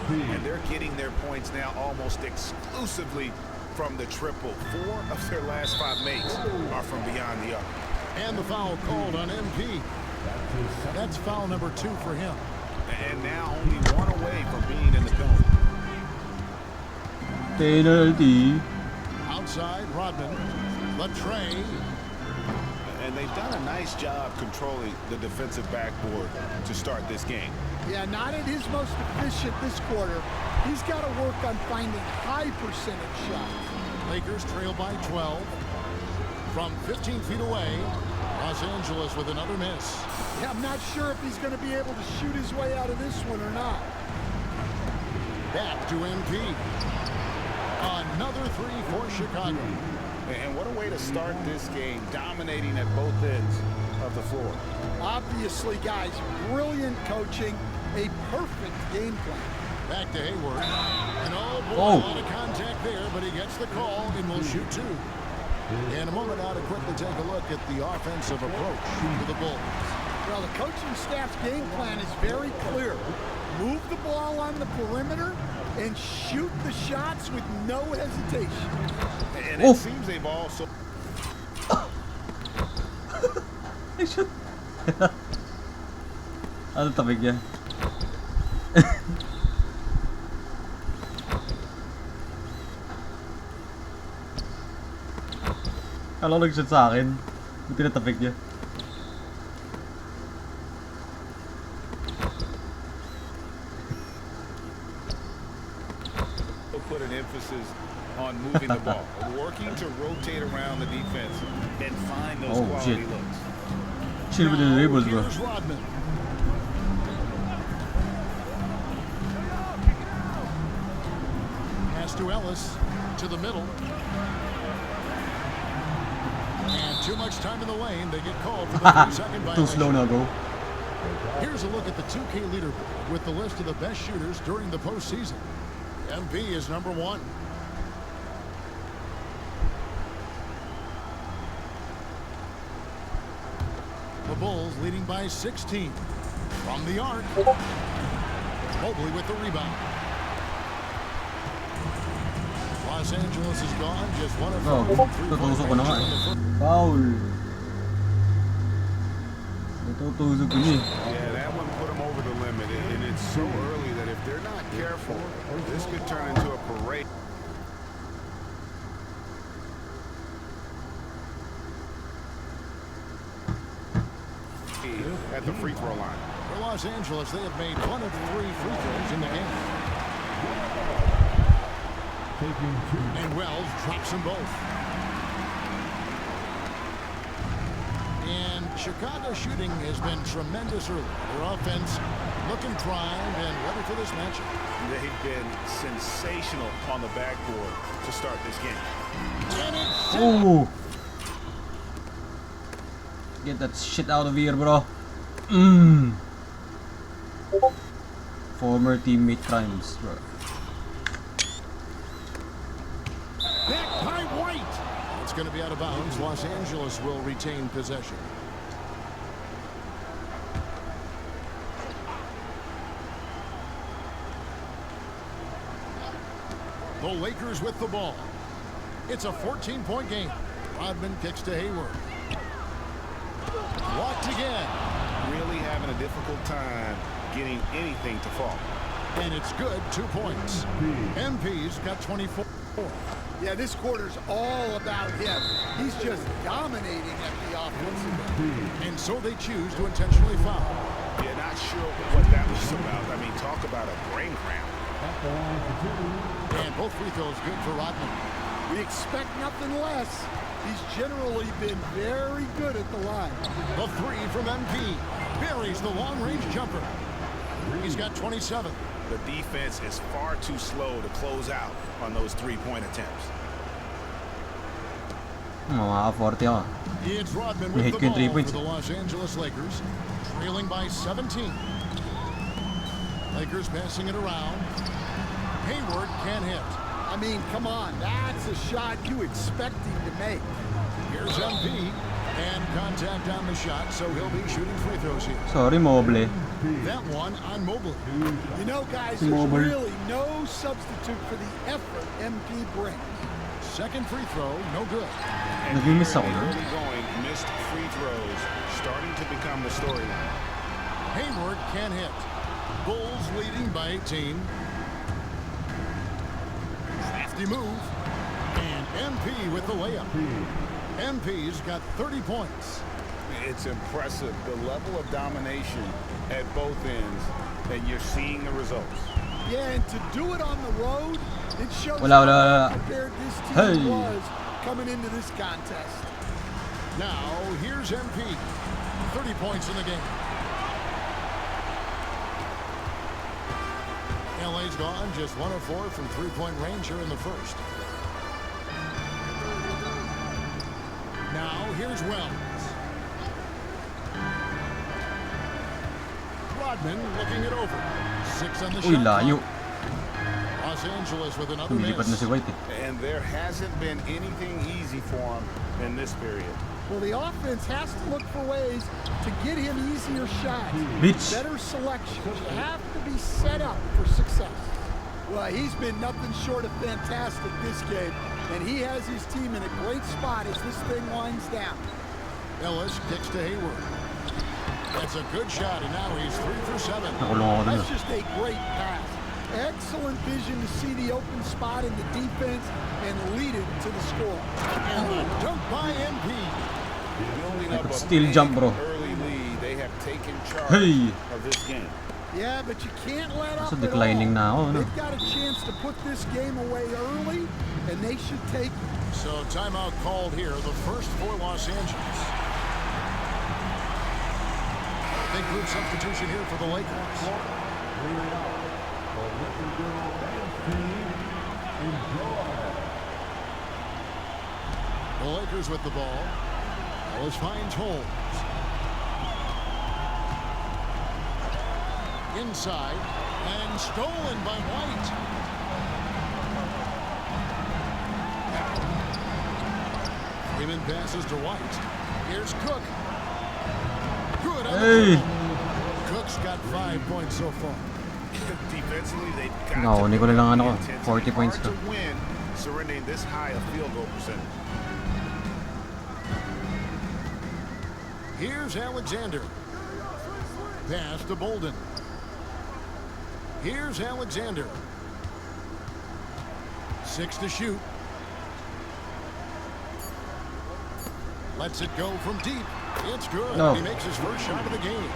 And they're getting their points now almost exclusively from the triple. 4 of their last 5 makes are from beyond the arc. And the foul called on MP. That's foul number 2 for him. And now only 1 away from being in the penalty. Penalty. Outside, Rodman. Latre. And they've done a nice job controlling the defensive backboard to start this game. Yeah, not at his most efficient this quarter. He's got to work on finding high percentage shots. Lakers trail by 12. From 15 feet away, Los Angeles with another miss. Yeah, I'm not sure if he's going to be able to shoot his way out of this one or not. Back to MP. Another 3 for Chicago. And what a way to start this game, dominating at both ends of the floor. Obviously, guys, brilliant coaching, a perfect game plan. Back to Hayward. And oh boy, a lot of contact there, but he gets the call and will shoot 2. In a moment now to quickly take a look at the offensive approach to the Bulls. Well, the coaching staff's game plan is very clear. Move the ball on the perimeter and shoot the shots with no hesitation. And it seems they've also... Ano tabig niya? Kala ko nag-shoot sa akin. Buti na tabig niya. Put an emphasis on moving the ball, working to rotate around the defense and find those quality looks. Chill with the labels, bro. Pass to Ellis, to the middle. And too much time in the lane. They get called for the 3-second violation. Too slow now, go. Here's a look at the 2K leaderboard with the list of the best shooters during the postseason. MP is number 1. The Bulls leading by 16. From the arc. Mobley with the rebound. Los Angeles is gone. Just one of 4. Tutusok ko na nga eh. Foul. Natutusok ko niya. Yeah, that one put them over the limit. And it's so early that if they're not careful, this could turn into a parade. At the free throw line. For Los Angeles, they have made 1 of 3 free throws in the game. And Wells drops them both. And Chicago shooting has been tremendous early. Their offense looking primed and ready for this matchup. They've been sensational on the backboard to start this game. And it's Ooh. Get that shit out of here, bro. Former teammate crimes, bro. back by White. It's going to be out of bounds. Los Angeles will retain possession. The Lakers with the ball. It's a 14-point game. Rodman kicks to Hayward. Blocked again. Really having a difficult time getting anything to fall. And it's good, 2 points. MP's got 24. Yeah, this quarter's all about him. He's just dominating at the offensive end. And so they choose to intentionally foul. Yeah, not sure what that was about. I mean, talk about a brain cramp. And both free throws good for Rodman. You expect nothing less. He's generally been very good at the line. The three from MP. Buries the long-range jumper. He's got 27. The defense is far too slow to close out on those three-point attempts. Makaka-40 ako. It's Rodman May with hit the ko yung 3 ball points. for the Los Angeles Lakers, trailing by 17. Lakers passing it around. Hayward can't hit. I mean, come on, that's a shot you expect him to make. Here's MP, and contact on the shot, so he'll be shooting free throws here. Sorry, Mobley. That one on Mobley. You know, guys, there's really no substitute for the effort MP brings. Second free throw, no good. And here in the early going, missed free throws starting to become the storyline. Hayward can't hit. Bulls leading by 18. Crafty move. And MP with the layup. MP's got 30 points. It's impressive, the level of domination at both ends, and you're seeing the results. Yeah, and to do it on the road, it shows Wala. how prepared this team Hey. was coming into this contest. Now, here's MP. 30 points in the game. LA's gone just 1 of 4 from three-point range here in the first. Now, here's Wells. Rodman looking it over. 6 on the Uy, shot layo. clock. Los Angeles with another Lumilipat na miss. si White eh. And there hasn't been anything easy for him in this period. Well, the offense has to look for ways to get him easier shots. Bitch. Better selections. You have to be set up for success. Well, he's been nothing short of fantastic this game, and he has his team in a great spot as this thing winds down. Ellis kicks to Hayward. That's a good shot, and now he's 3 for 7. Nakulong ako dun. That's just a great pass. Excellent vision to see the open spot in the defense and lead it to the score. And the dunk by MP. Building I up could a still big jump, bro. early lead, they have taken charge Hey. of this game. Yeah, but you can't let up So at declining na ako, all. no? They've got a chance to put this game away early, and they should take it. So timeout called here, the first for Los Angeles. Big group substitution here for the Lakers. The Lakers with the ball. Ellis finds Holmes. Inside, and stolen by White. Freeman passes to White. Here's Cook. Good on the dribble. Cook's got 5 points so far. Defensively, they've got Nakahuli ko na lang ano ko, intensity. 40 points Hard ko. to win surrendering this high a field goal percentage. Here's Alexander. Pass to Bolden. Here's Alexander. 6 to shoot. Lets it go from deep. It's good. No. He makes his first shot of the game.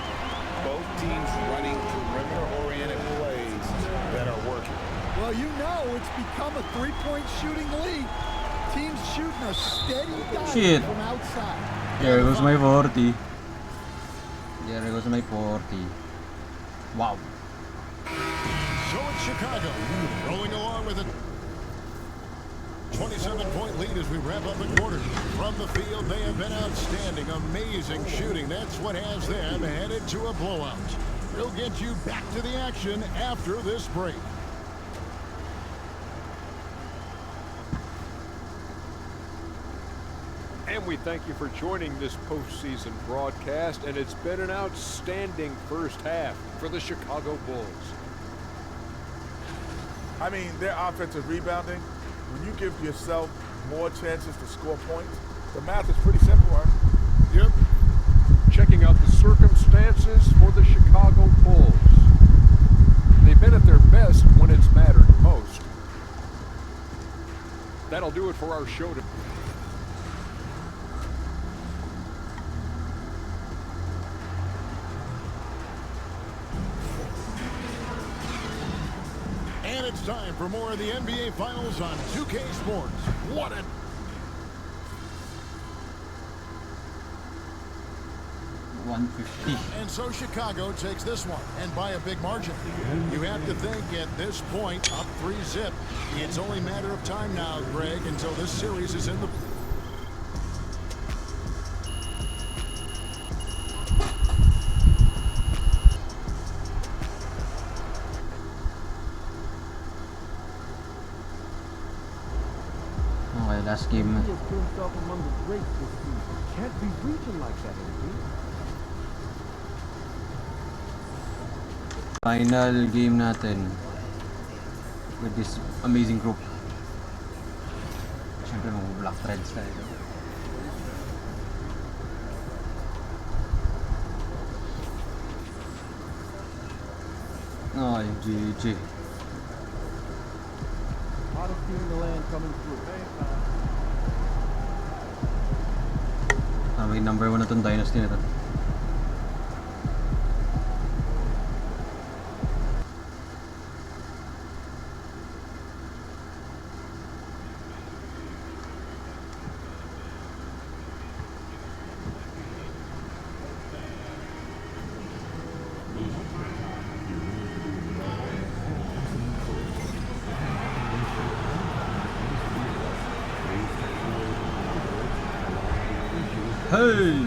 Both teams running perimeter-oriented plays that are working. Well, you know it's become a three-point shooting league. Teams shooting a steady Shit. dive from outside. There goes my 40. There goes my 40. Wow. So it's Chicago rolling along with it. 27-point lead as we wrap up the quarter. From the field, they have been outstanding. Amazing shooting. That's what has them headed to a blowout. We'll get you back to the action after this break. And we thank you for joining this postseason broadcast, and it's been an outstanding first half for the Chicago Bulls. I mean, their offensive rebounding, when you give yourself more chances to score points, the math is pretty simple, right? Yep. Checking out the circumstances for the Chicago Bulls. They've been at their best when it's mattered most. That'll do it for our show today. And it's time for more of the NBA Finals on 2K Sports. What a... 150. And so Chicago takes this one, and by a big margin. You have to think at this point, up 3-zip. It's only a matter of time now, Greg, until this series is in the... Okay, last game. He has put himself among the greats this season. Can't be reaching like that, MP. Final game natin with this amazing group. Siyempre mga Black Threads tayo. Ay, GG. Hottest team in the land coming through. May number 1 na itong dynasty na ito. Hey!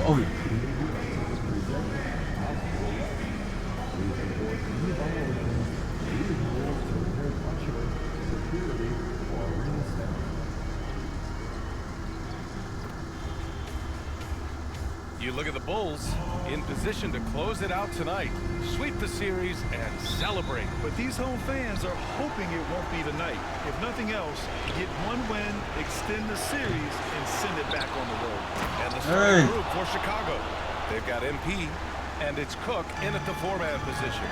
Oh. You look at the Bulls in position to close it out tonight, sweep the series, and celebrate. But these home fans are hoping it won't be tonight. If nothing else, get one win, extend the series, and send it back on the road. And the starting group for Chicago. They've got MP, and it's Cook in at the 4-man position.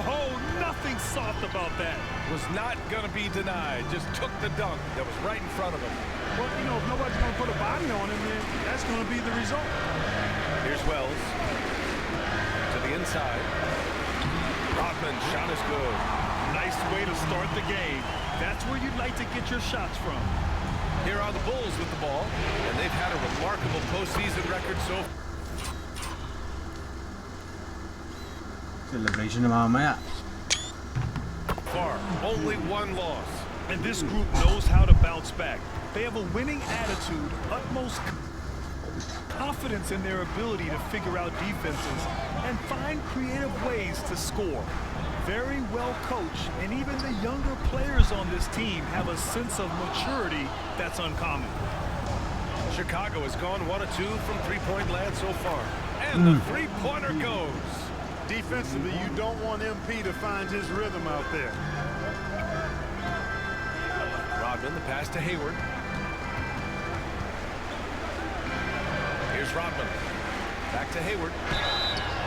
Oh, nothing soft about that. Was not going to be denied. Just took the dunk that was right in front of him. Well, you know, if nobody's going to put a body on him, then that's going to be the result. Here's Wells. To the inside. Rodman, shot is good. Nice way to start the game. That's where you'd like to get your shots from. Here are the Bulls with the ball, and they've had a remarkable postseason record so far. Celebration na mamaya. Only one loss. And this group knows how to bounce back. They have a winning attitude, utmost confidence in their ability to figure out defenses and find creative ways to score. Very well coached, and even the younger players on this team have a sense of maturity that's uncommon. Chicago has gone 1 of 2 from three-point land so far. And the three-pointer goes. Defensively, you don't want MP to find his rhythm out there. Rodman, the pass to Hayward. Here's Rodman. Back to Hayward.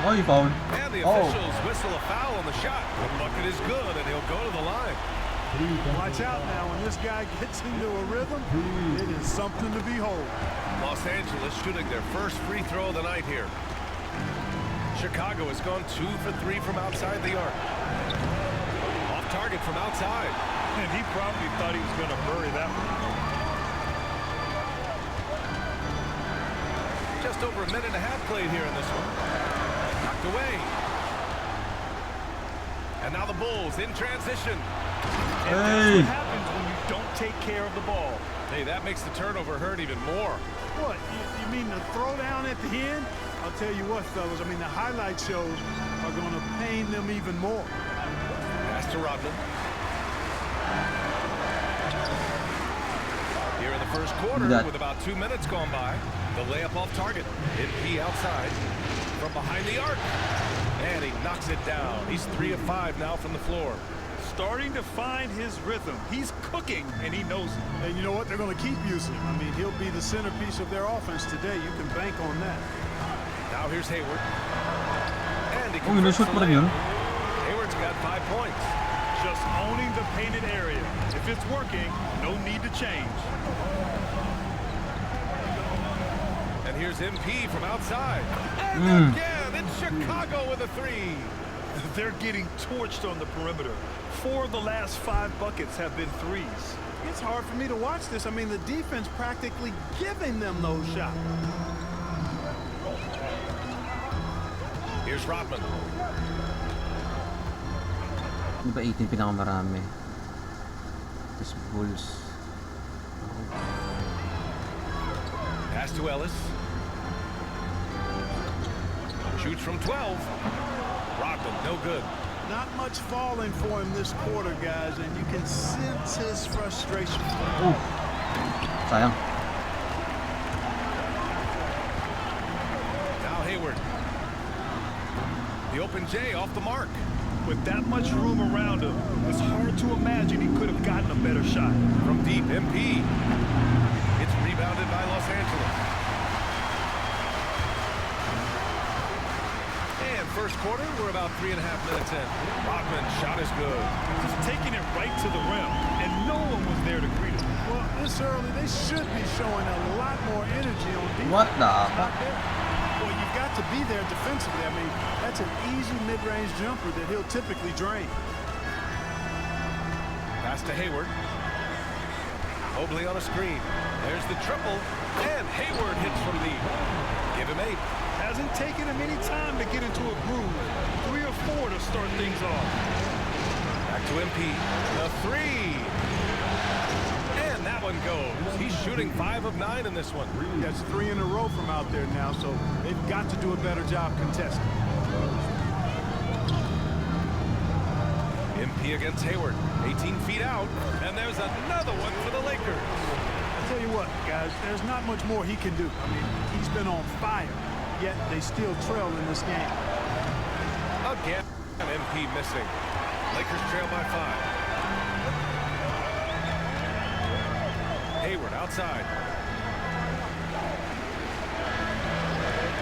Oh, you fouled. And the officials whistle a foul on the shot. The bucket is good, and he'll go to the line. Watch out now. When this guy gets into a rhythm, it is something to behold. Los Angeles shooting their first free throw of the night here. Chicago has gone 2 for 3 from outside the arc. Off target from outside. And he probably thought he was going to bury that one. Just over a minute and a half played here in this one. Knocked away. And now the Bulls in transition. And that's what happens when you don't take care of the ball. Hey, that makes the turnover hurt even more. What? You mean the throwdown at the end? I'll tell you what, fellas. I mean, the highlight shows are going to pain them even more. Pass to Rodman. Here in the first quarter, with about 2 minutes gone by, the layup off target. MP outside from behind the arc. And he knocks it down. He's 3 of 5 now from the floor. starting to find his rhythm. He's cooking, and he knows it. And you know what? They're going to keep using him. I mean, he'll be the centerpiece of their offense today. You can bank on that. Now here's Hayward. And he Oh, converts shoot the pa rin yun. layup. Hayward's got 5 points. Just owning the painted area. If it's working, no need to change. And here's MP from outside. And again, it's Chicago with a 3. They're getting torched on the perimeter. 4 of the last 5 buckets have been threes. It's hard for me to watch this. I mean, the defense practically giving them those shots. Here's Rodman. Di ba 18 pinakamarami? Tapos Bulls. Pass to Ellis. Shoots from 12. Rodman, no good. Not much falling for him this quarter, guys, and you can sense his frustration. Ooh. Sayang. Now Hayward. The open J off the mark. With that much room around him, it's hard to imagine he could have gotten a better shot. From deep, MP. It's rebounded by Los Angeles. And first quarter, we're about 3.5 minutes in. Rodman, shot is good. Just taking it right to the rim, and no one was there to greet him. Well, this early, they should be showing a lot more energy on defense. What the fuck? Well, you've got to be there defensively. I mean, that's an easy mid-range jumper that he'll typically drain. Pass to Hayward. Mobley on a screen. There's the triple. And Hayward hits from deep. Give him 8. Hasn't taken him any time to get into a groove. 3 or 4 to start things off. Back to MP. The 3. And that one goes. He's shooting 5 of 9 in this one. That's 3 in a row from out there now, so they've got to do a better job contesting. MP against Hayward. 18 feet out. And there's another one for the Lakers. I'll tell you what, guys, there's not much more he can do. I mean, he's been on fire, yet they still trail in this game. Again, MP missing. Lakers trail by 5. Hayward outside.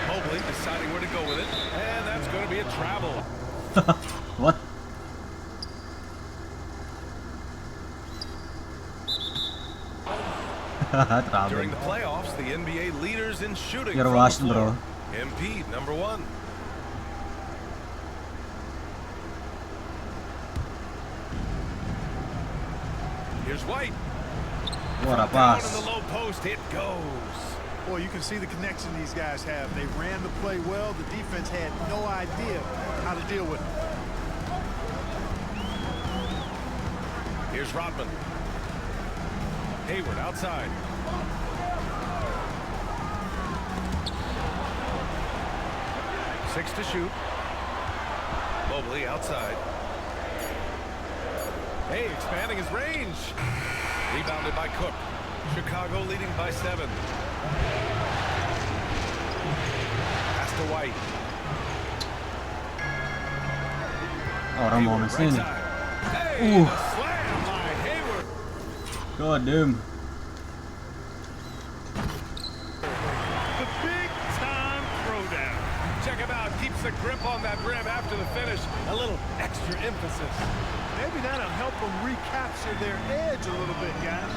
Mobley deciding where to go with it. And that's going to be a travel. What? During the playoffs, the NBA leaders in shooting. You're washed, bro. MP, number 1. Here's White. What a Down pass. in the low post, it goes. Boy, you can see the connection these guys have. They ran the play well. The defense had no idea how to deal with it. Here's Rodman. Hayward outside. Six to shoot. Mobley outside. Hey, expanding his range. Rebounded by Cook. Chicago leading by 7. Pass to White. Orang mau Hayward, sini. right side. Hey, the slam by Hayward. God damn. The big-time throwdown. Check him out. Keeps the grip on that rim after the finish. A little extra emphasis. Maybe that'll help them recapture their edge a little bit, guys.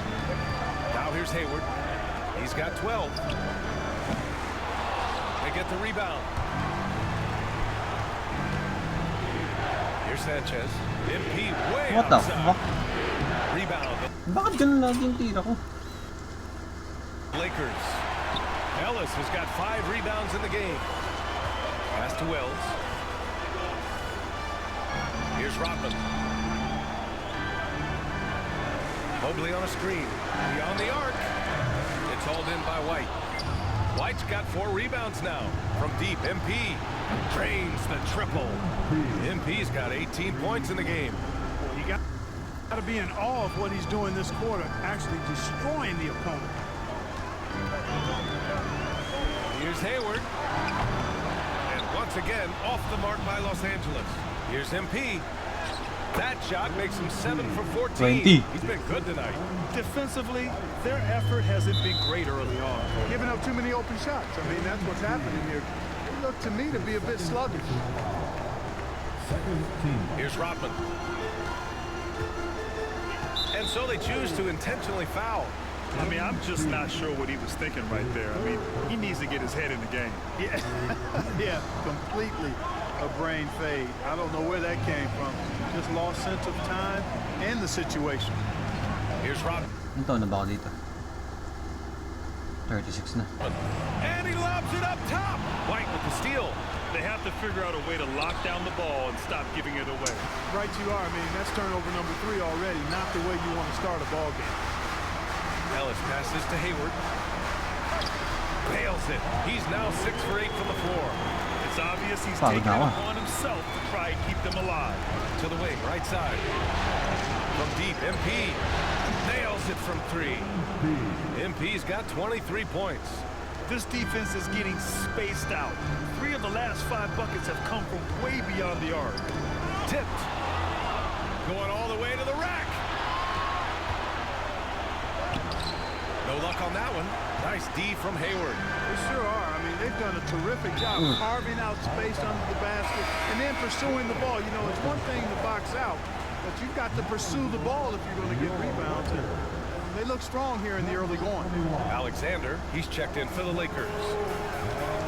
Now here's Hayward. He's got 12. They get the rebound. Here's Sanchez. MP way What the outside. fuck? Rebound. Bakit ganun lagi yung tira ko? Lakers. Ellis has got 5 rebounds in the game. Pass to Wells. Here's Rodman. Mobley on a screen. Beyond the arc. It's hauled in by White. White's got 4 rebounds now. From deep, MP drains the triple. MP's got 18 points in the game. Well, you got to be in awe of what he's doing this quarter, actually destroying the opponent. Here's Hayward. And once again, off the mark by Los Angeles. Here's MP. That shot makes him 7 for 14. 20. He's been good tonight. Defensively, their effort hasn't been great early on. Giving up too many open shots. I mean, that's what's happening here. It looked to me to be a bit sluggish. Here's Rodman. And so they choose to intentionally foul. I mean, I'm just not sure what he was thinking right there. I mean, he needs to get his head in the game. Yeah, yeah, completely a brain fade. I don't know where that came from. Just lost sense of time and the situation. Here's Rodman. Ang taon na ba ako dito? 36 na. And he lobs it up top. White with the steal. They have to figure out a way to lock down the ball and stop giving it away. Right you are. I mean, that's turnover number 3 already. Not the way you want to start a ball game. Ellis passes to Hayward. Nails it. He's now 6 for 8 from the floor. It's obvious he's taking it upon himself to try and keep them alive. To the wing, right side. From deep, MP nails it from 3. MP's got 23 points. This defense is getting spaced out. 3 of the last 5 buckets have come from way beyond the arc. Tipped. Going all the way to the rack. No luck on that one. Nice D from Hayward. They sure are. I mean, they've done a terrific job carving out space under the basket and then pursuing the ball. You know, it's one thing to box out, but you've got to pursue the ball if you're going to get rebounds. And they look strong here in the early going. Alexander, he's checked in for the Lakers.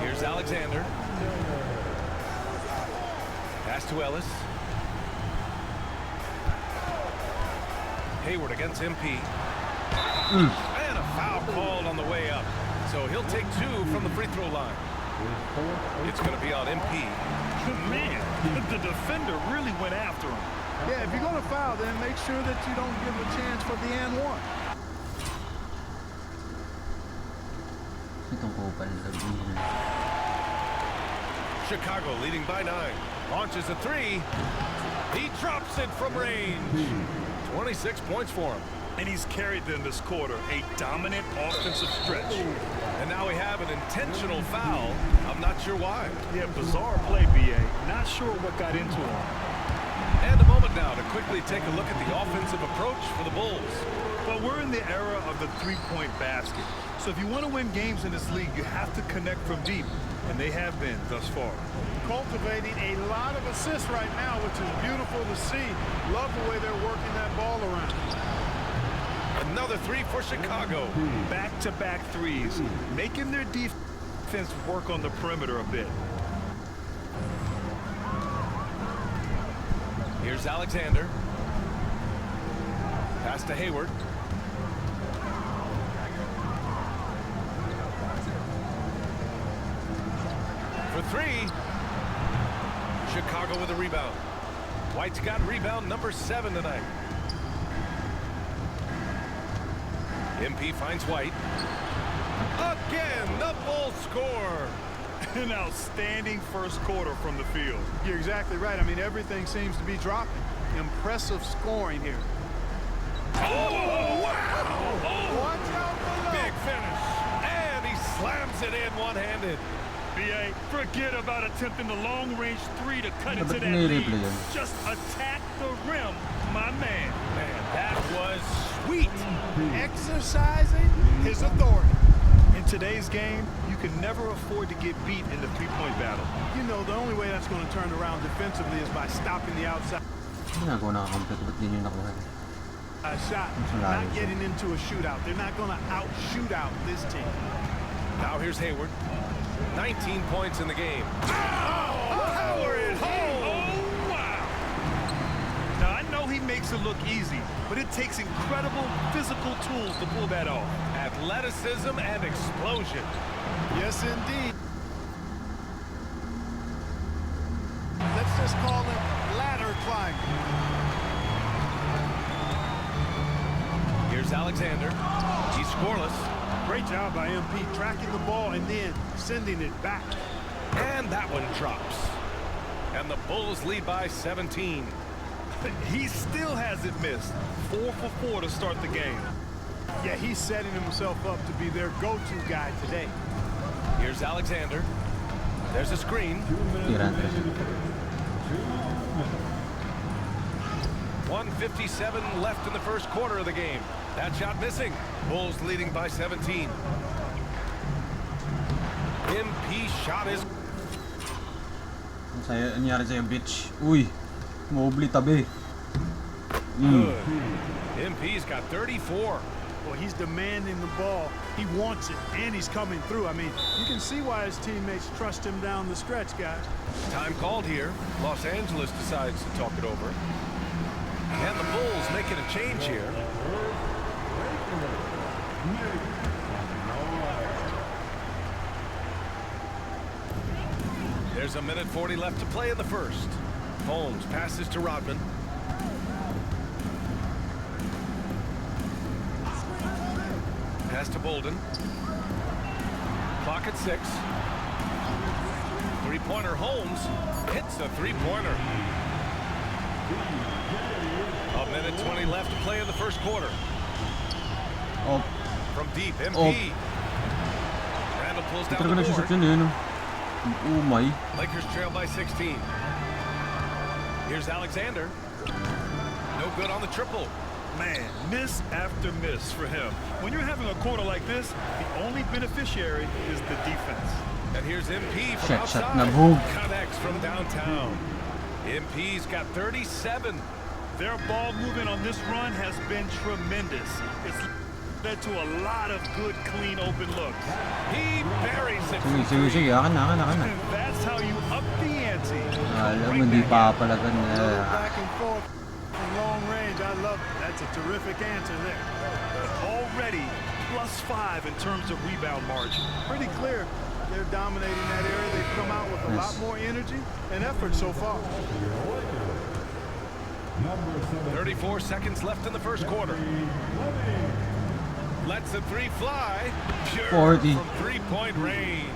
Here's Alexander. Pass to Ellis. Hayward against MP. And a foul called on the way up. So he'll take 2 from the free throw line. It's going to be on MP. Man, the defender really went after him. Yeah, if you're going to foul, then make sure that you don't give a chance for the and one. Chicago leading by 9. Launches a 3. He drops it from range. 26 points for him. And he's carried them this quarter, a dominant offensive stretch. And now we have an intentional foul. I'm not sure why. Yeah, bizarre play, BA. Not sure what got into him. And a moment now to quickly take a look at the offensive approach for the Bulls. Well, we're in the era of the three-point basket. So if you want to win games in this league, you have to connect from deep. And they have been thus far. Cultivating a lot of assists right now, which is beautiful to see. Love the way they're working that ball around. Another 3 for Chicago. Back-to-back threes, making their defense work on the perimeter a bit. Here's Alexander. Pass to Hayward. For 3. Chicago with a rebound. White's got rebound number 7 tonight. MP finds White. Again, the Bulls score. An outstanding first quarter from the field. You're exactly right. I mean, everything seems to be dropping. Impressive scoring here. Oh, wow! Watch out below. Big finish. And he slams it in one-handed. BA, forget about attempting the long-range 3 to cut into that lead. Just attack the rim, my man. Man, that was sweet. Exercising his authority. In today's game, you can never afford to get beat in the three-point battle. You know, the only way that's going to turn around defensively is by stopping the outside. Shot, not getting into a shootout. They're not going to out-shootout this team. Now here's Hayward. 19 points in the game. Power it home! Oh, wow! Now, I know he makes it look easy, but it takes incredible physical tools to pull that off. Athleticism and explosion. Yes, indeed. Let's just call it ladder climbing. Here's Alexander. He's scoreless. Great job by MP tracking the ball and then sending it back. And that one drops. And the Bulls lead by 17. He still hasn't missed. 4 for 4 to start the game. Yeah, he's setting himself up to be their go-to guy today. Here's Alexander. There's a screen. 1:57 left in the first quarter of the game. That shot missing. Bulls leading by 17. MP shot is... Ano nangyari sa'yo, bitch? Uy! Mobli tabi. Good. MP's got 34. Well, he's demanding the ball. He wants it, and he's coming through. I mean, you can see why his teammates trust him down the stretch, guys. Time called here. Los Angeles decides to talk it over. And the Bulls making a change here. There's a minute 40 left to play in the first. Holmes passes to Rodman. Pass to Bolden. Clock at 6. Three-pointer Holmes hits a three-pointer. A minute 20 left to play in the first quarter. Oh. From deep, MP. Oh. Randall pulls down the board. Oh my. Lakers trail by 16. Here's Alexander. No good on the triple. Man, miss after miss for him. When you're having a quarter like this, the only beneficiary is the defense. And here's MP from outside. Connects from downtown. MP's got 37. Their ball movement on this run has been tremendous. It's led to a lot of good, clean, open looks. He buries it. Sige, akin na. That's how you up the ante. Alam mo, hindi pa pala ganda. Back and forth from long range. I love it. That's a terrific answer there. Already +5 in terms of rebound margin. Pretty clear. They're dominating that area. They've come out with a lot more energy and effort so far. 34 seconds left in the first quarter. Lets the three fly. Pure 40. From three-point range.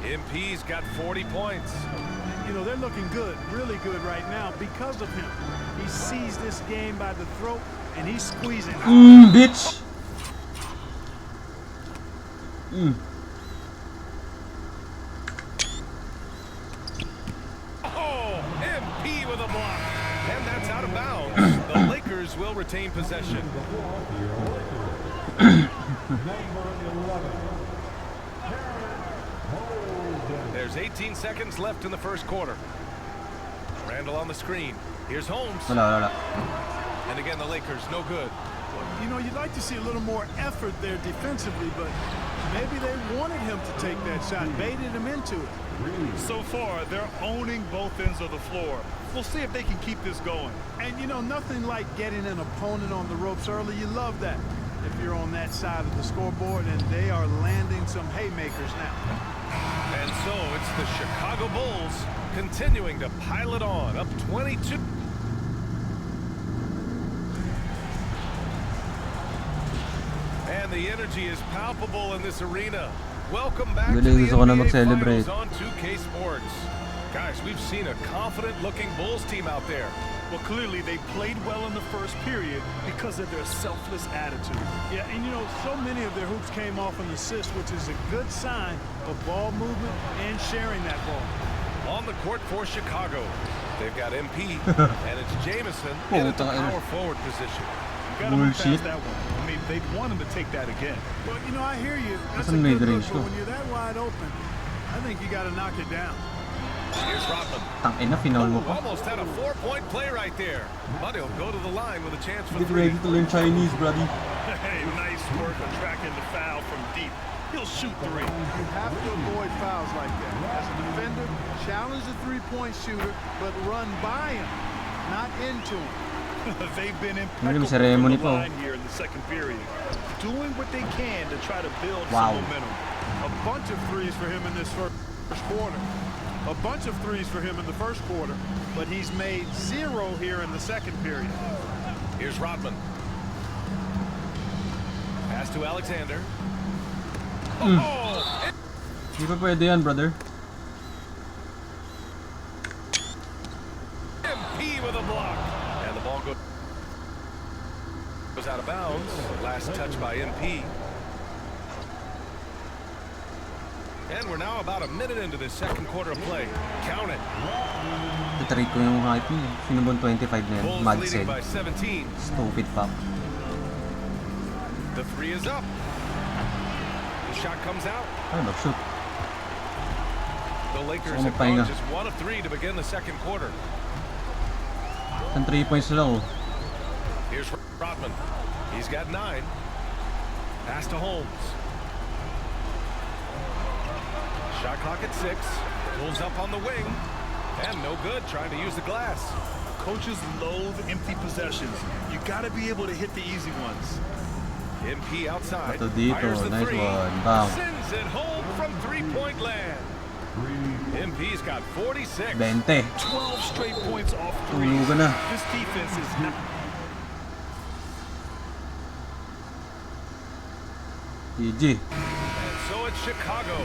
MP's got 40 points. You know, they're looking good, really good right now because of him. He sees this game by the throat, and he's squeezing. Bitch! Oh, MP with a block. And that's out of bounds. The Lakers will retain possession. There's 18 seconds left in the first quarter. Randall on the screen. Here's Holmes. And again, the Lakers, no good. You know, you'd like to see a little more effort there defensively, but maybe they wanted him to take that shot, baited him into it. So far, they're owning both ends of the floor. We'll see if they can keep this going. And, you know, nothing like getting an opponent on the ropes early. You love that if you're on that side of the scoreboard, and they are landing some haymakers now. And so it's the Chicago Bulls continuing to pile it on, up 22. And the energy is palpable in this arena. Welcome back to the NBA Finals on 2K Sports. Guys, we've seen a confident-looking Bulls team out there. Well, clearly they played well in the first period because of their selfless attitude. Yeah, and you know, so many of their hoops came off an assist, which is a good sign of ball movement and sharing that ball. On the court for Chicago, they've got MP, and it's Jamison in a power forward position. You gotta move past that one. I mean, they want him to take that again. Well, you know, I hear you. That's a good look, but when you're that wide open, I think you got to knock it down. Here's Rodman. Almost had a 4-point play right there. But he'll go to the line with a chance for 3. Get ready to learn Chinese, buddy. Hey, nice work attracting the foul from deep. He'll shoot 3. You have to avoid fouls like that. As a defender, challenge the three-point shooter, but run by him, not into him. They've been impeccable on the line here in the second period, doing what they can to try to build some momentum. A bunch of threes for him in this first quarter. A bunch of threes for him in the first quarter, but he's made 0 here in the second period. Here's Rodman. Pass to Alexander. Hindi pa pwede yan, brother. MP with a block. And the ball goes out of bounds. Last touch by MP. And we're now about a minute into this second quarter of play. Count it. Itatrate ko yung hype niya. Sino bang 25 na yan? Bulls Mad leading Sen. by 17. Stupid fuck. The three is up. The shot comes out. Ay, mag-shoot. The Lakers Gusto ko have gone magpahinga. just 1 of 3 to begin the second quarter. Ang 3 points lang oh. Here's Rodman. He's got 9. Pass to Holmes. Shot clock at 6. Pulls up on the wing. And no good, trying to use the glass. Coaches loathe empty possessions. You got to be able to hit the easy ones. MP outside. Ito dito, Fires the nice three. one. Bam. Sends it home from three-point land. MP's got 46. 20. 12 straight points off threes. Tulugan na. This defense is not. GG. And so it's Chicago,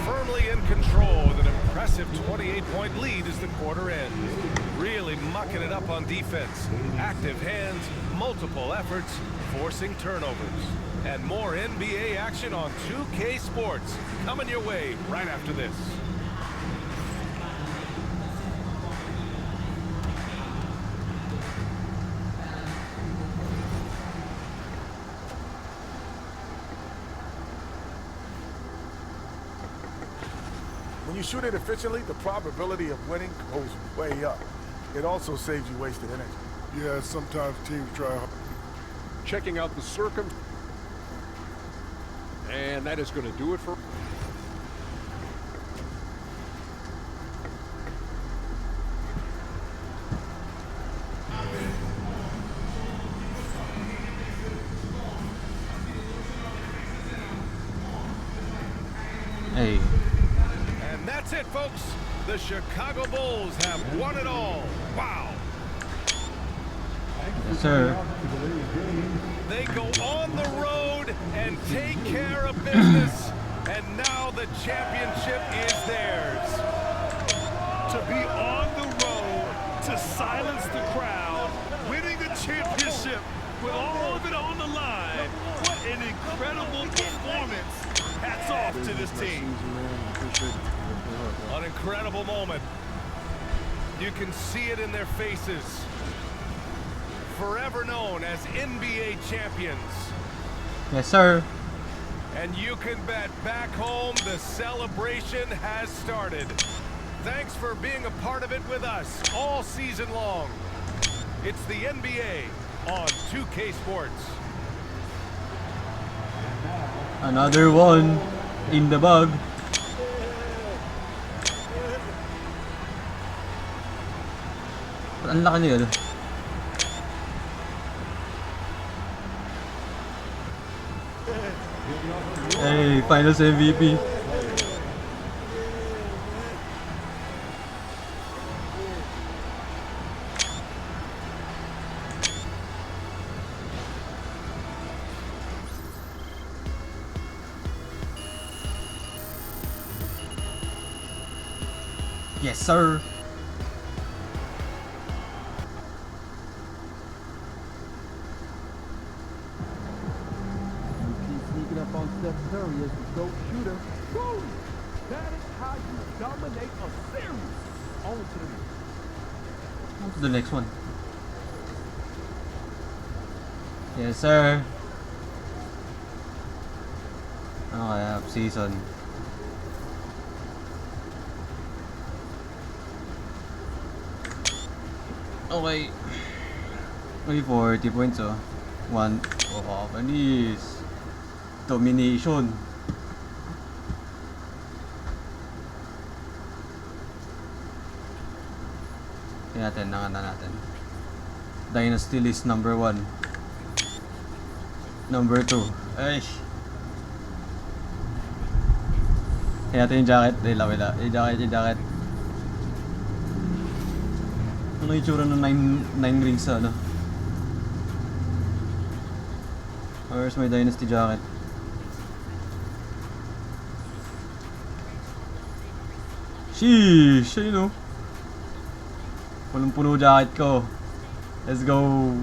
firmly in control with an impressive 28-point lead as the quarter ends. Really mucking it up on defense. Active hands, multiple efforts, forcing turnovers. And more NBA action on 2K Sports coming your way right after this. When you shoot it efficiently, the probability of winning goes way up. It also saves you wasted energy. Yeah, sometimes teams try hard. Checking out the circum. And that is going to do it for... Hey. And that's it, folks. The Chicago Bulls have won it all. Wow. Yes, sir. They go on the road and take care of business. And now the championship is theirs. To be on the road, to silence the crowd, winning the championship with all of it on the line. What an incredible performance. Hats off to this team. An incredible moment. You can see it in their faces. Forever known as NBA champions. Yes, sir. And you can bet back home the celebration has started. Thanks for being a part of it with us all season long. It's the NBA on 2K Sports. Another one in the bag. Ang laki nila. Hey, Finals MVP. Yes, sir. Sneaking up on Steph Curry as the GOAT shooter. Woo! That is how you dominate a series. On to the next. What's the next one? Yes, sir. Okay, half season. Okay. May 40 points oh. 1 oh, panis. Domination. Tingnan natin, nakanta natin. Dynasty list number 1. Number 2. Ay. Tingnan natin yung jacket. Wala. Yung jacket. Ano yung tsura ng 9 rings ano? Where's my Dynasty jacket? Sheesh! Ayun o. Punong-puno jacket ko. Let's go!